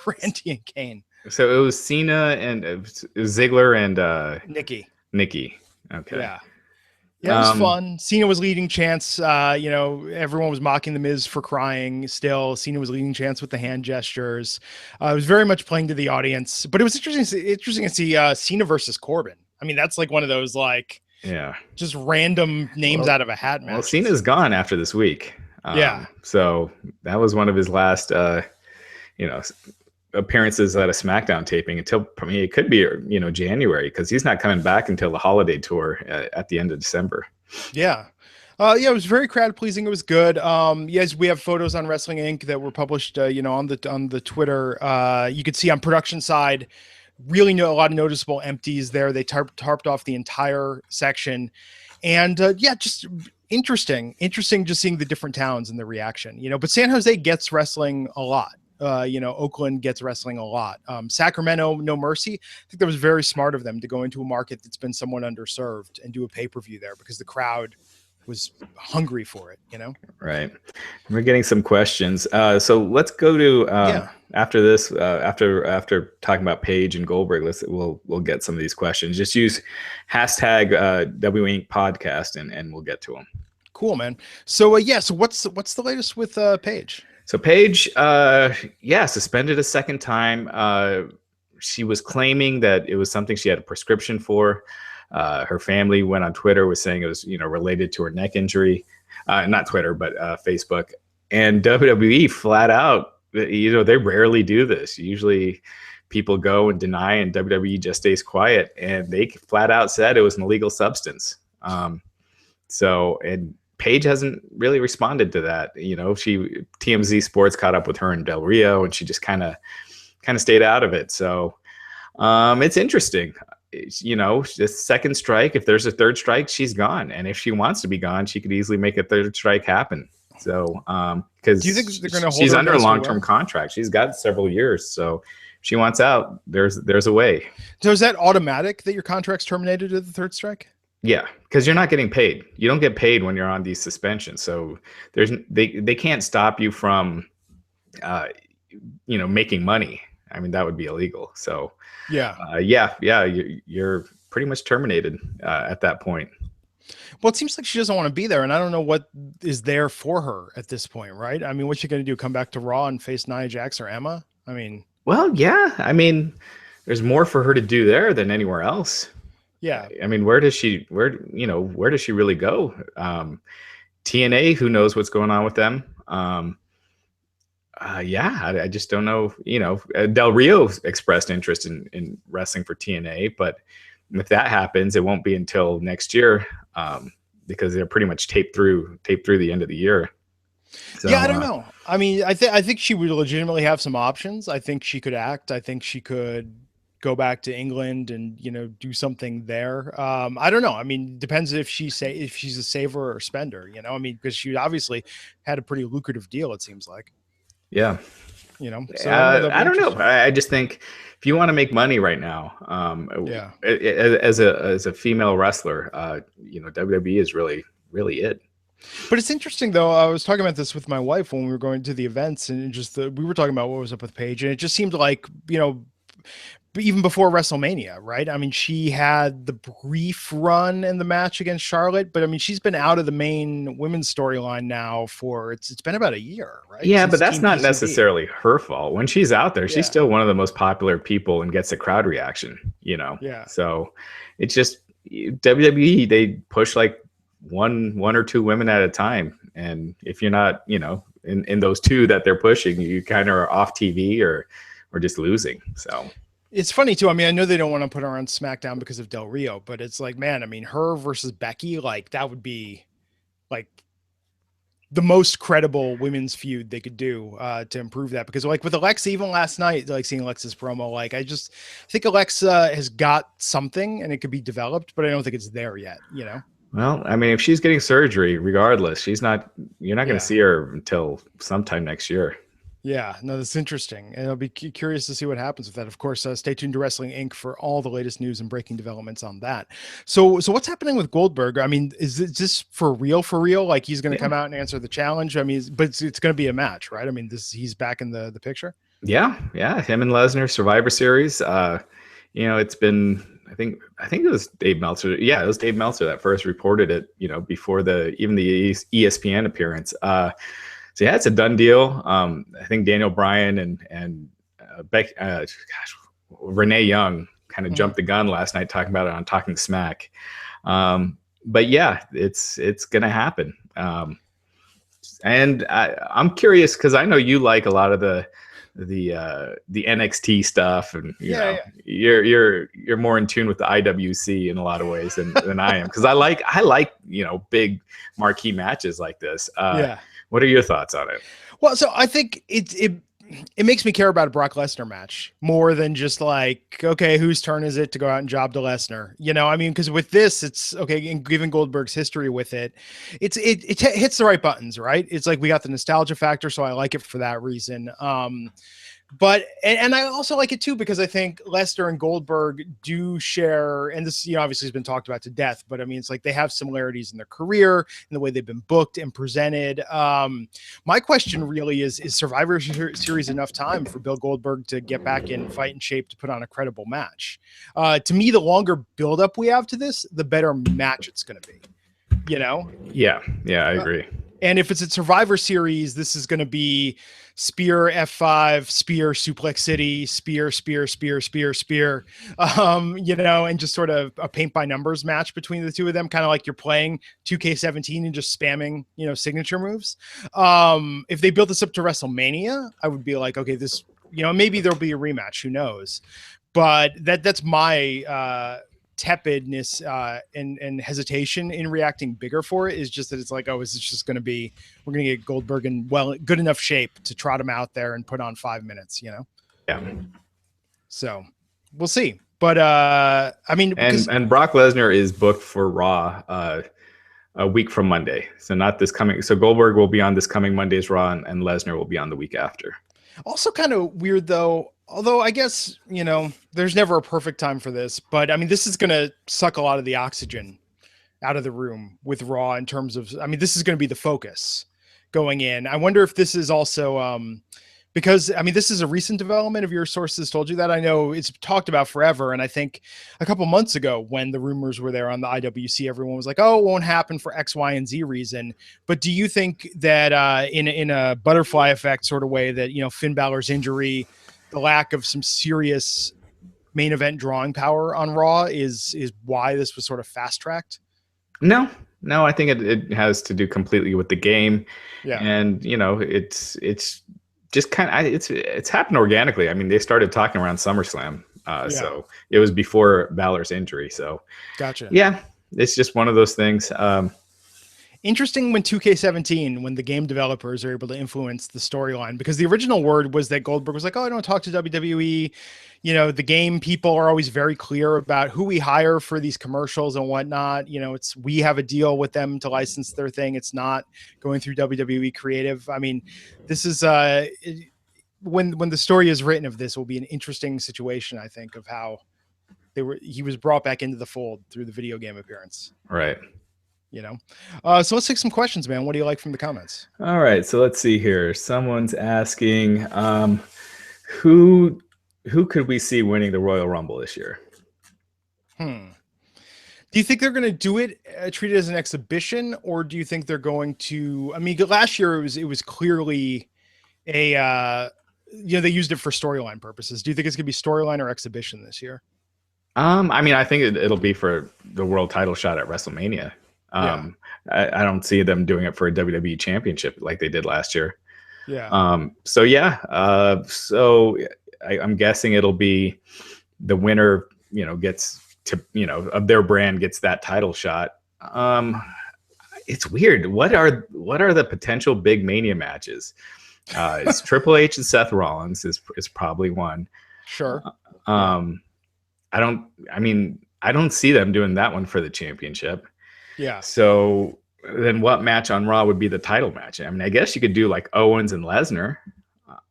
Randy and Kane. So it was Cena and Ziggler and Nikki. Okay. Yeah. Yeah, it was fun. Cena was leading chants. You know, everyone was mocking The Miz for crying. Still, Cena was leading chants with the hand gestures. It was very much playing to the audience. But it was interesting to see Cena versus Corbin. I mean, that's like one of those like just random names out of a hat match. Well, Cena's gone after this week. So that was one of his last, you know, appearances at a SmackDown taping until, I mean, it could be, you know, January, because he's not coming back until the holiday tour at the end of December. Yeah. Yeah, it was very crowd pleasing. It was good. Yes, we have photos on Wrestling Inc. that were published, you know, on the Twitter. You could see on production side, really a lot of noticeable empties there. They tarped off the entire section. And yeah, just interesting just seeing the different towns and the reaction, you know. But San Jose gets wrestling a lot. You know, Oakland gets wrestling a lot. Sacramento, no mercy. I think that was very smart of them to go into a market that's been somewhat underserved and do a pay-per-view there, because the crowd was hungry for it, you know? Right. We're getting some questions. So let's go to after this, after talking about Paige and Goldberg, we'll get some of these questions. Just use hashtag WINC podcast and we'll get to them. Cool, man. So so what's the latest with Paige? So Paige, suspended a second time. She was claiming that it was something she had a prescription for. Her family went on Twitter, was saying it was, you know, related to her neck injury. Not Twitter, but Facebook. And WWE flat out, you know, they rarely do this. Usually people go and deny, and WWE just stays quiet. And they flat out said it was an illegal substance. And Paige hasn't really responded to that. You know, TMZ Sports caught up with her in Del Rio, and she just kind of stayed out of it. So it's interesting. You know, the second strike, if there's a third strike, she's gone. And if she wants to be gone, she could easily make a third strike happen. So, because do you think they're going to hold she's her under a long-term contract. She's got several years. So if she wants out, there's a way. So is that automatic that your contract's terminated at the third strike? Yeah, because you're not getting paid. You don't get paid when you're on these suspensions. So they can't stop you from, you know, making money. I mean, that would be illegal. So you're pretty much terminated at that point. Well, it seems like she doesn't want to be there, and I don't know what is there for her at this point, right? I mean, what's she going to do? Come back to Raw and face Nia Jax or Emma? I mean, well, yeah. I mean, there's more for her to do there than anywhere else. Yeah. I mean, where does she really go? TNA, who knows what's going on with them? I just don't know. You know, Del Rio expressed interest in wrestling for TNA, but if that happens, it won't be until next year, because they're pretty much taped through the end of the year. So, yeah, I don't know. I mean, I think she would legitimately have some options. I think she could act. I think she could go back to England and, you know, do something there. I don't know. I mean, depends if she's a saver or spender, you know. I mean, because she obviously had a pretty lucrative deal, it seems like. Yeah. You know, so I don't know. I just think if you want to make money right now, as a female wrestler, you know, WWE is really, really it. But it's interesting, though. I was talking about this with my wife when we were going to the events, and we were talking about what was up with Paige, and it just seemed like, you know, even before WrestleMania, right? I mean, she had the brief run in the match against Charlotte, but I mean, she's been out of the main women's storyline now for it's been about a year, right? Yeah, but that's not necessarily her fault. When she's out there, she's still one of the most popular people and gets a crowd reaction, you know? Yeah. So it's just WWE, they push like one or two women at a time. And if you're not, in those two that they're pushing, you kind of are off TV or just losing. So it's funny too. I mean, I know they don't want to put her on SmackDown because of Del Rio, but it's like, man, I mean, her versus Becky, like that would be like the most credible women's feud they could do to improve that. Because like with Alexa, even last night, like seeing Alexa's promo, like I think Alexa has got something and it could be developed, but I don't think it's there yet, Well, I mean, if she's getting surgery, regardless, you're not going to see her until sometime next year. Yeah, no, that's interesting. And I'll be curious to see what happens with that. Of course, stay tuned to Wrestling Inc. for all the latest news and breaking developments on that. So what's happening with Goldberg? I mean, is it just for real? Like he's going to come out and answer the challenge? I mean, but it's going to be a match, right? I mean, he's back in the picture. Yeah. Him and Lesnar, Survivor Series. It's been, I think it was Dave Meltzer. Yeah, it was Dave Meltzer that first reported it, before even the ESPN appearance. So yeah, it's a done deal. I think Daniel Bryan and Renee Young kind of jumped the gun last night talking about it on Talking Smack. But yeah, it's gonna happen. And I'm curious because I know you like a lot of the NXT stuff, and you're more in tune with the IWC in a lot of ways than I am, because I like big marquee matches like this. What are your thoughts on it? Well, so I think it makes me care about a Brock Lesnar match more than just like, okay, whose turn is it to go out and job to Lesnar? I mean, because with this, it's okay. And given Goldberg's history with it hits the right buttons, right? It's like we got the nostalgia factor, so I like it for that reason. But I also like it too because I think Lesnar and Goldberg do share, and this obviously has been talked about to death, but I mean it's like they have similarities in their career and the way they've been booked and presented. My question really is Survivor Series enough time for Bill Goldberg to get back in fighting shape to put on a credible match? To me, the longer buildup we have to this, the better match it's going to be. Yeah, I agree. And if it's a Survivor Series, this is going to be spear F5, spear suplex city, spear, and just sort of a paint by numbers match between the two of them, kind of like you're playing 2K17 and just spamming, signature moves. If they built this up to WrestleMania, I would be like, okay, this, maybe there'll be a rematch, who knows? But that's my tepidness and hesitation in reacting bigger for it, is just that it's like, oh, is this just going to be, we're going to get Goldberg in good enough shape to trot him out there and put on 5 minutes, Yeah. So we'll see. But I mean, and Brock Lesnar is booked for Raw a week from Monday. So not this coming. So Goldberg will be on this coming Monday's Raw, and Lesnar will be on the week after. Also kind of weird though. Although I guess, there's never a perfect time for this, but I mean, this is going to suck a lot of the oxygen out of the room with Raw in terms of, I mean, this is going to be the focus going in. I wonder if this is also, because I mean, this is a recent development. Of your sources told you that? I know it's talked about forever. And I think a couple months ago when the rumors were there on the IWC, everyone was like, oh, it won't happen for X, Y, and Z reason. But do you think that in a butterfly effect sort of way that, Finn Balor's injury, the lack of some serious main event drawing power on Raw is why this was sort of fast tracked? No, I think it has to do completely with the game. Yeah. And, it's just kind of, it's happened organically. I mean, they started talking around SummerSlam. So it was before Balor's injury. So gotcha. Yeah, it's just one of those things. Interesting when 2K17, when the game developers are able to influence the storyline, because the original word was that Goldberg was like, oh, I don't talk to WWE. The game people are always very clear about who we hire for these commercials and whatnot. We have a deal with them to license their thing. It's not going through WWE creative. I mean, this is when the story is written of this will be an interesting situation, I think, of how he was brought back into the fold through the video game appearance. Right. So let's take some questions, man. What do you like from the comments? All right. So let's see here. Someone's asking, who could we see winning the Royal Rumble this year? Do you think they're going to do it, treat it as an exhibition, or do you think they're going to, I mean, last year it was clearly they used it for storyline purposes. Do you think it's going to be storyline or exhibition this year? I mean, I think it'll be for the world title shot at WrestleMania. I don't see them doing it for a WWE Championship like they did last year. Yeah. So I'm guessing it'll be the winner, gets to, of their brand gets that title shot. It's weird. What are the potential big Mania matches? It's Triple H and Seth Rollins is probably one. Sure. I don't see them doing that one for the championship. Yeah. So then what match on Raw would be the title match? I mean, I guess you could do like Owens and Lesnar.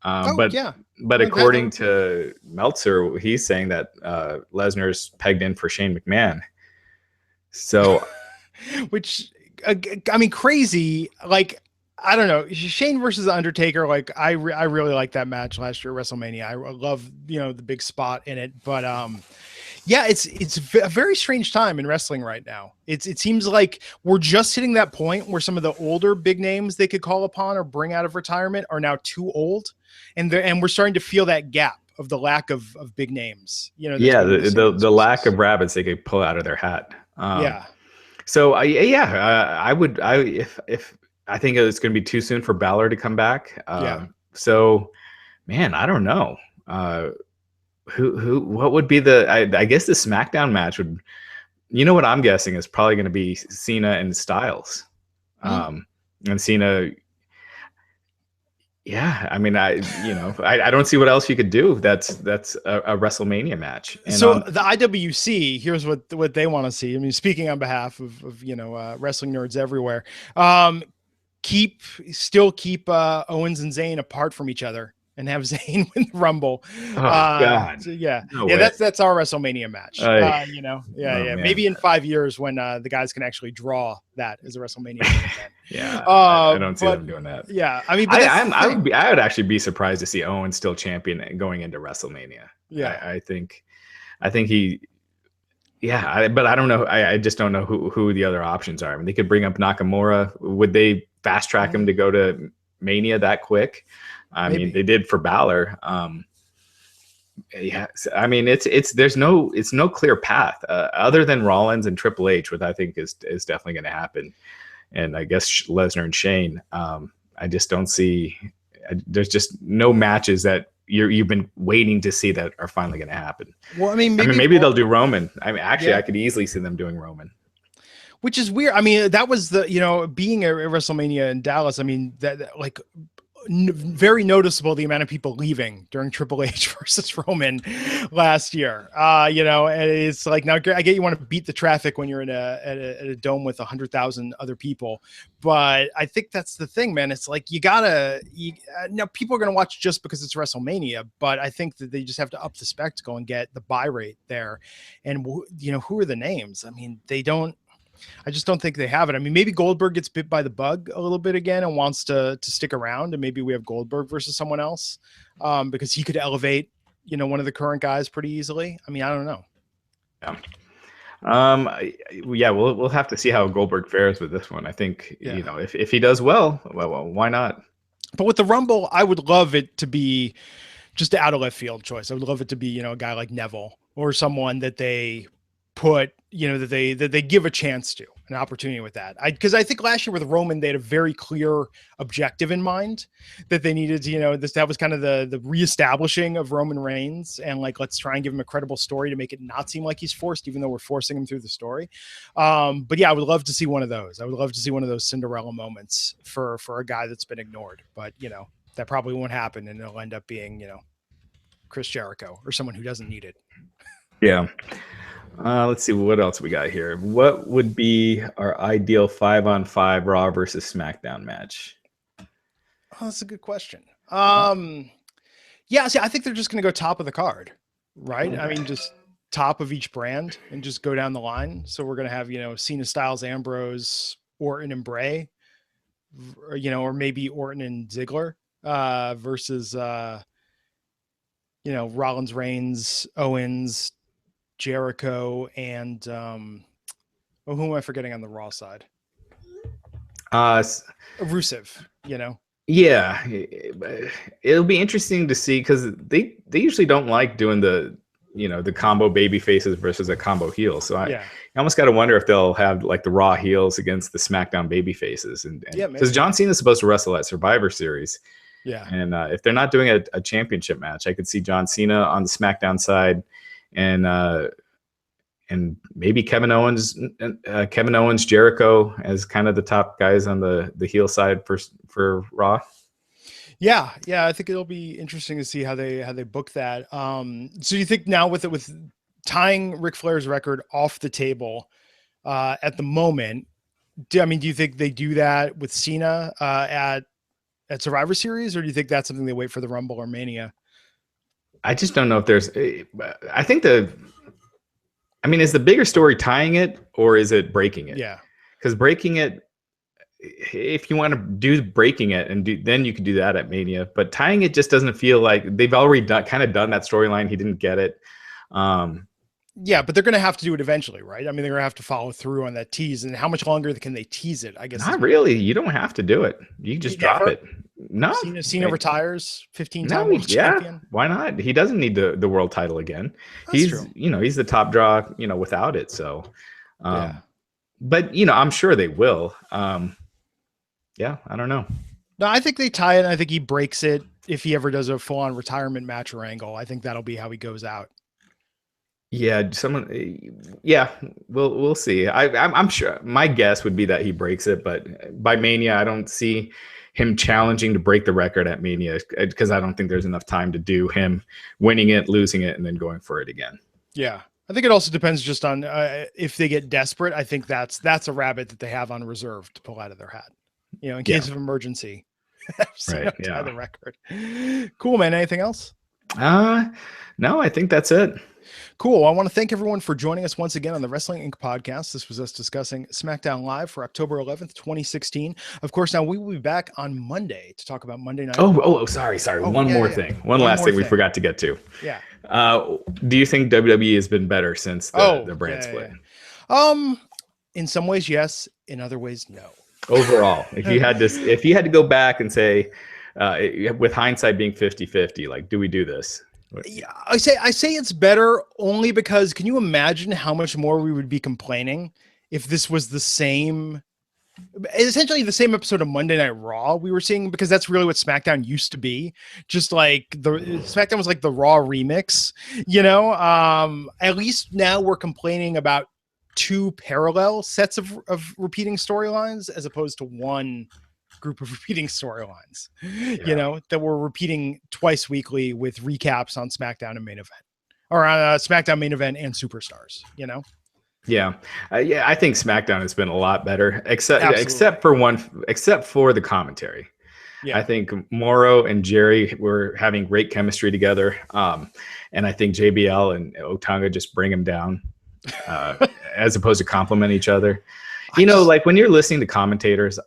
But according to Meltzer, he's saying that Lesnar's pegged in for Shane McMahon. So, which, I mean, crazy. Like, I don't know, Shane versus Undertaker. Like, I really liked that match last year at WrestleMania. I love, the big spot in it. But yeah, it's a very strange time in wrestling right now. It seems like we're just hitting that point where some of the older big names they could call upon or bring out of retirement are now too old, and we're starting to feel that gap of the lack of big names. The lack of rabbits they could pull out of their hat. So I would if I think it's going to be too soon for Balor to come back. So, man, I don't know. What would be I guess the SmackDown match would, what I'm guessing is probably going to be Cena and Styles. And Cena, I mean, I don't see what else you could do. That's a WrestleMania match. And so the IWC, here's what they want to see. I mean, speaking on behalf of wrestling nerds everywhere, still keep Owens and Zayn apart from each other and have Zayn win the Rumble. Oh God. So No way. That's our WrestleMania match. Man. Maybe in 5 years when the guys can actually draw that as a WrestleMania event. I don't see them doing that. Yeah, I mean, I would actually be surprised to see Owens still champion going into WrestleMania. Yeah, I think he. Yeah, but I don't know. I just don't know who the other options are. I mean, they could bring up Nakamura. Would they fast track him to go to Mania that quick? I mean, they did for Balor. I mean, it's no clear path other than Rollins and Triple H, which I think is definitely going to happen. And I guess Lesnar and Shane. I just don't see. There's just no matches that you've been waiting to see that are finally going to happen. Well, I mean, maybe they'll do Roman. I mean, actually, I could easily see them doing Roman. Which is weird. I mean, that was being at WrestleMania in Dallas. I mean, that like very noticeable the amount of people leaving during Triple H versus Roman last year. And it's like, now I get you want to beat the traffic when you're in a dome with 100,000 other people, but I think that's the thing, man. It's like now people are going to watch just because it's WrestleMania, but I think that they just have to up the spectacle and get the buy rate there. And who are the names? I mean, I just don't think they have it. I mean, maybe Goldberg gets bit by the bug a little bit again and wants to stick around, and maybe we have Goldberg versus someone else because he could elevate, one of the current guys pretty easily. I mean, I don't know. We'll have to see how Goldberg fares with this one. I think, if he does well, why not? But with the Rumble, I would love it to be just an out of left field choice. I would love it to be, a guy like Neville or someone that they put, that they give a chance to, an opportunity with that. Because I think last year with Roman, they had a very clear objective in mind that they needed to, that was kind of the reestablishing of Roman Reigns, and like, let's try and give him a credible story to make it not seem like he's forced, even though we're forcing him through the story. But yeah, I would love to see one of those. I would love to see one of those Cinderella moments for a guy that's been ignored, but that probably won't happen, and it'll end up being, Chris Jericho or someone who doesn't need it. Yeah. Let's see what else we got here. What would be our ideal 5-on-5 Raw versus SmackDown match? Oh, that's a good question. See, I think they're just going to go top of the card, right? Okay. I mean, just top of each brand and just go down the line. So we're going to have, Cena, Styles, Ambrose, Orton, and Bray, or maybe Orton and Ziggler versus, Rollins, Reigns, Owens, Jericho, and who am I forgetting on the Raw side? Rusev, Yeah, it'll be interesting to see because they usually don't like doing the the combo baby faces versus a combo heel. So I almost got to wonder if they'll have like the Raw heels against the SmackDown baby faces, and because John Cena is supposed to wrestle at Survivor Series. Yeah. And if they're not doing a championship match, I could see John Cena on the SmackDown side, and maybe Kevin Owens, Jericho as kind of the top guys on the heel side for Raw. Yeah, I think it'll be interesting to see how they book that. So you think now with tying Ric Flair's record off the table at the moment, do you think they do that with Cena at Survivor Series, or do you think that's something they wait for the Rumble or Mania? I just don't know if there's. I think is the bigger story tying it, or is it breaking it? Yeah, because breaking it, if you want to do breaking it then you can do that at Mania, but tying it just doesn't feel like they've already done that storyline. He didn't get it. Yeah, but they're going to have to do it eventually, right? I mean, they're going to have to follow through on that tease. And how much longer can they tease it? I guess not really. You don't have to do it. You can just drop it. No, Cena retires 15-time world champion. Why not? He doesn't need the world title again. That's true. He's the top draw, without it. So, but I'm sure they will. I don't know. No, I think they tie it. And I think he breaks it if he ever does a full-on retirement match or angle. I think that'll be how he goes out. Yeah, we'll see. I'm sure. My guess would be that he breaks it, but by Mania, I don't see him challenging to break the record at Mania because I don't think there's enough time to do him winning it, losing it, and then going for it again. Yeah, I think it also depends just on if they get desperate. I think that's a rabbit that they have on reserve to pull out of their hat, in case of emergency. Right. Tie the record. Cool, man. Anything else? No, I think that's it. Cool. I want to thank everyone for joining us once again on the Wrestling Inc. podcast. This was us discussing SmackDown Live for October 11th, 2016. Of course, now we will be back on Monday to talk about Monday Night. Sorry. One more thing. One last thing we forgot to get to. Yeah. Do you think WWE has been better since the brand split? Yeah. In some ways, yes. In other ways, no. Overall, if you had to go back and say, with hindsight being 50-50, like, do we do this? Yeah, I say it's better only because can you imagine how much more we would be complaining if this was essentially the same episode of Monday Night Raw we were seeing, because that's really what SmackDown used to be. Just like SmackDown was like the Raw remix, at least now we're complaining about two parallel sets of repeating storylines as opposed to one group of repeating storylines, that we're repeating twice weekly with recaps on SmackDown and main event, or on SmackDown main event and Superstars, Yeah. I think SmackDown has been a lot better, except for the commentary. Yeah. I think Morrow and Jerry were having great chemistry together. And I think JBL and Otunga just bring him down, as opposed to compliment each other. Like when you're listening to commentators,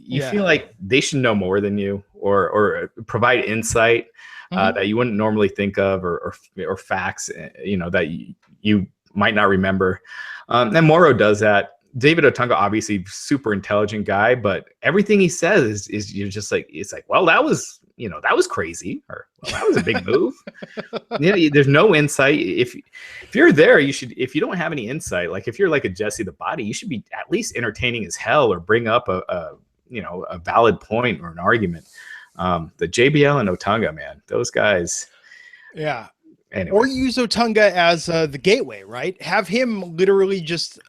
you feel like they should know more than you, or provide insight that you wouldn't normally think of, or facts, that you might not remember. And Morrow does that. David Otunga, obviously super intelligent guy, but everything he says is you're just like, it's like, well, that was crazy, or well, that was a big move. There's no insight. If you're there, you should, if you don't have any insight, like if you're like a Jesse the Body, you should be at least entertaining as hell, or bring up a valid point or an argument. The JBL and Otunga, man, those guys. Yeah. Anyway. Or use Otunga as the gateway, right? Have him literally just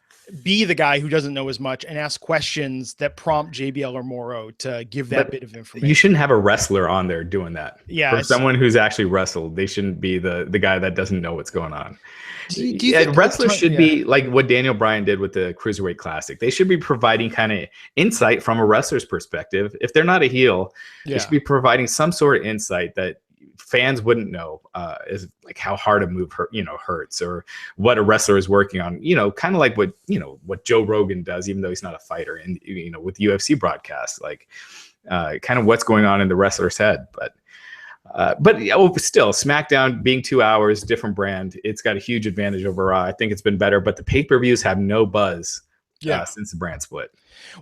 be the guy who doesn't know as much and ask questions that prompt JBL or Morrow to give that bit of information. You shouldn't have a wrestler on there doing that. Yeah. For someone who's actually wrestled, they shouldn't be the guy that doesn't know what's going on. Do you think wrestlers should be like what Daniel Bryan did with the Cruiserweight Classic. They should be providing kind of insight from a wrestler's perspective. If they're not a heel, they should be providing some sort of insight that fans wouldn't know, is like how hard a move hurts, or what a wrestler is working on, kind of like what Joe Rogan does, even though he's not a fighter, and with UFC broadcasts, like kind of what's going on in the wrestler's head. But still, SmackDown being 2 hours, different brand, it's got a huge advantage over Raw. I think it's been better, but the pay-per-views have no buzz since the brand split.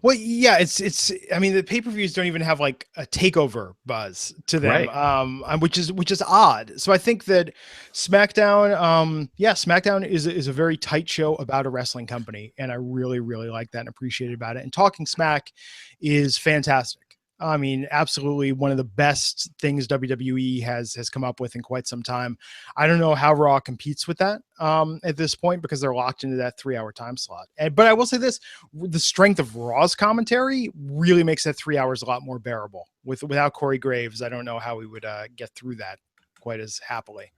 Well, yeah, it's. I mean, the pay-per-views don't even have like a takeover buzz to them, Right. which is odd. So I think that SmackDown, SmackDown is a very tight show about a wrestling company, and I really like that and appreciate about it. And Talking Smack is fantastic. I mean, absolutely one of the best things WWE has come up with in quite some time. I don't know how Raw competes with that at this point because they're locked into that 3-hour time slot. But I will say this, the strength of Raw's commentary really makes that 3 hours a lot more bearable. Without Corey Graves, I don't know how we would get through that quite as happily.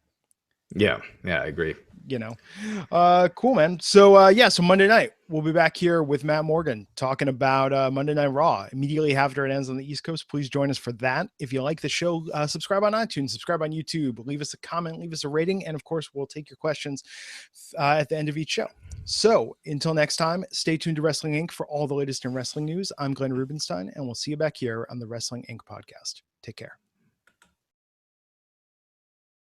Yeah, I agree. Cool, man. So so Monday night we'll be back here with Matt Morgan talking about Monday Night Raw immediately after it ends on the East Coast. Please join us for that. If you like the show, subscribe on iTunes, subscribe on YouTube, leave us a comment, leave us a rating, and of course we'll take your questions at the end of each show. So until next time, stay tuned to Wrestling Inc. for all the latest in wrestling news. I'm Glenn Rubenstein, and we'll see you back here on the Wrestling Inc. podcast. Take care.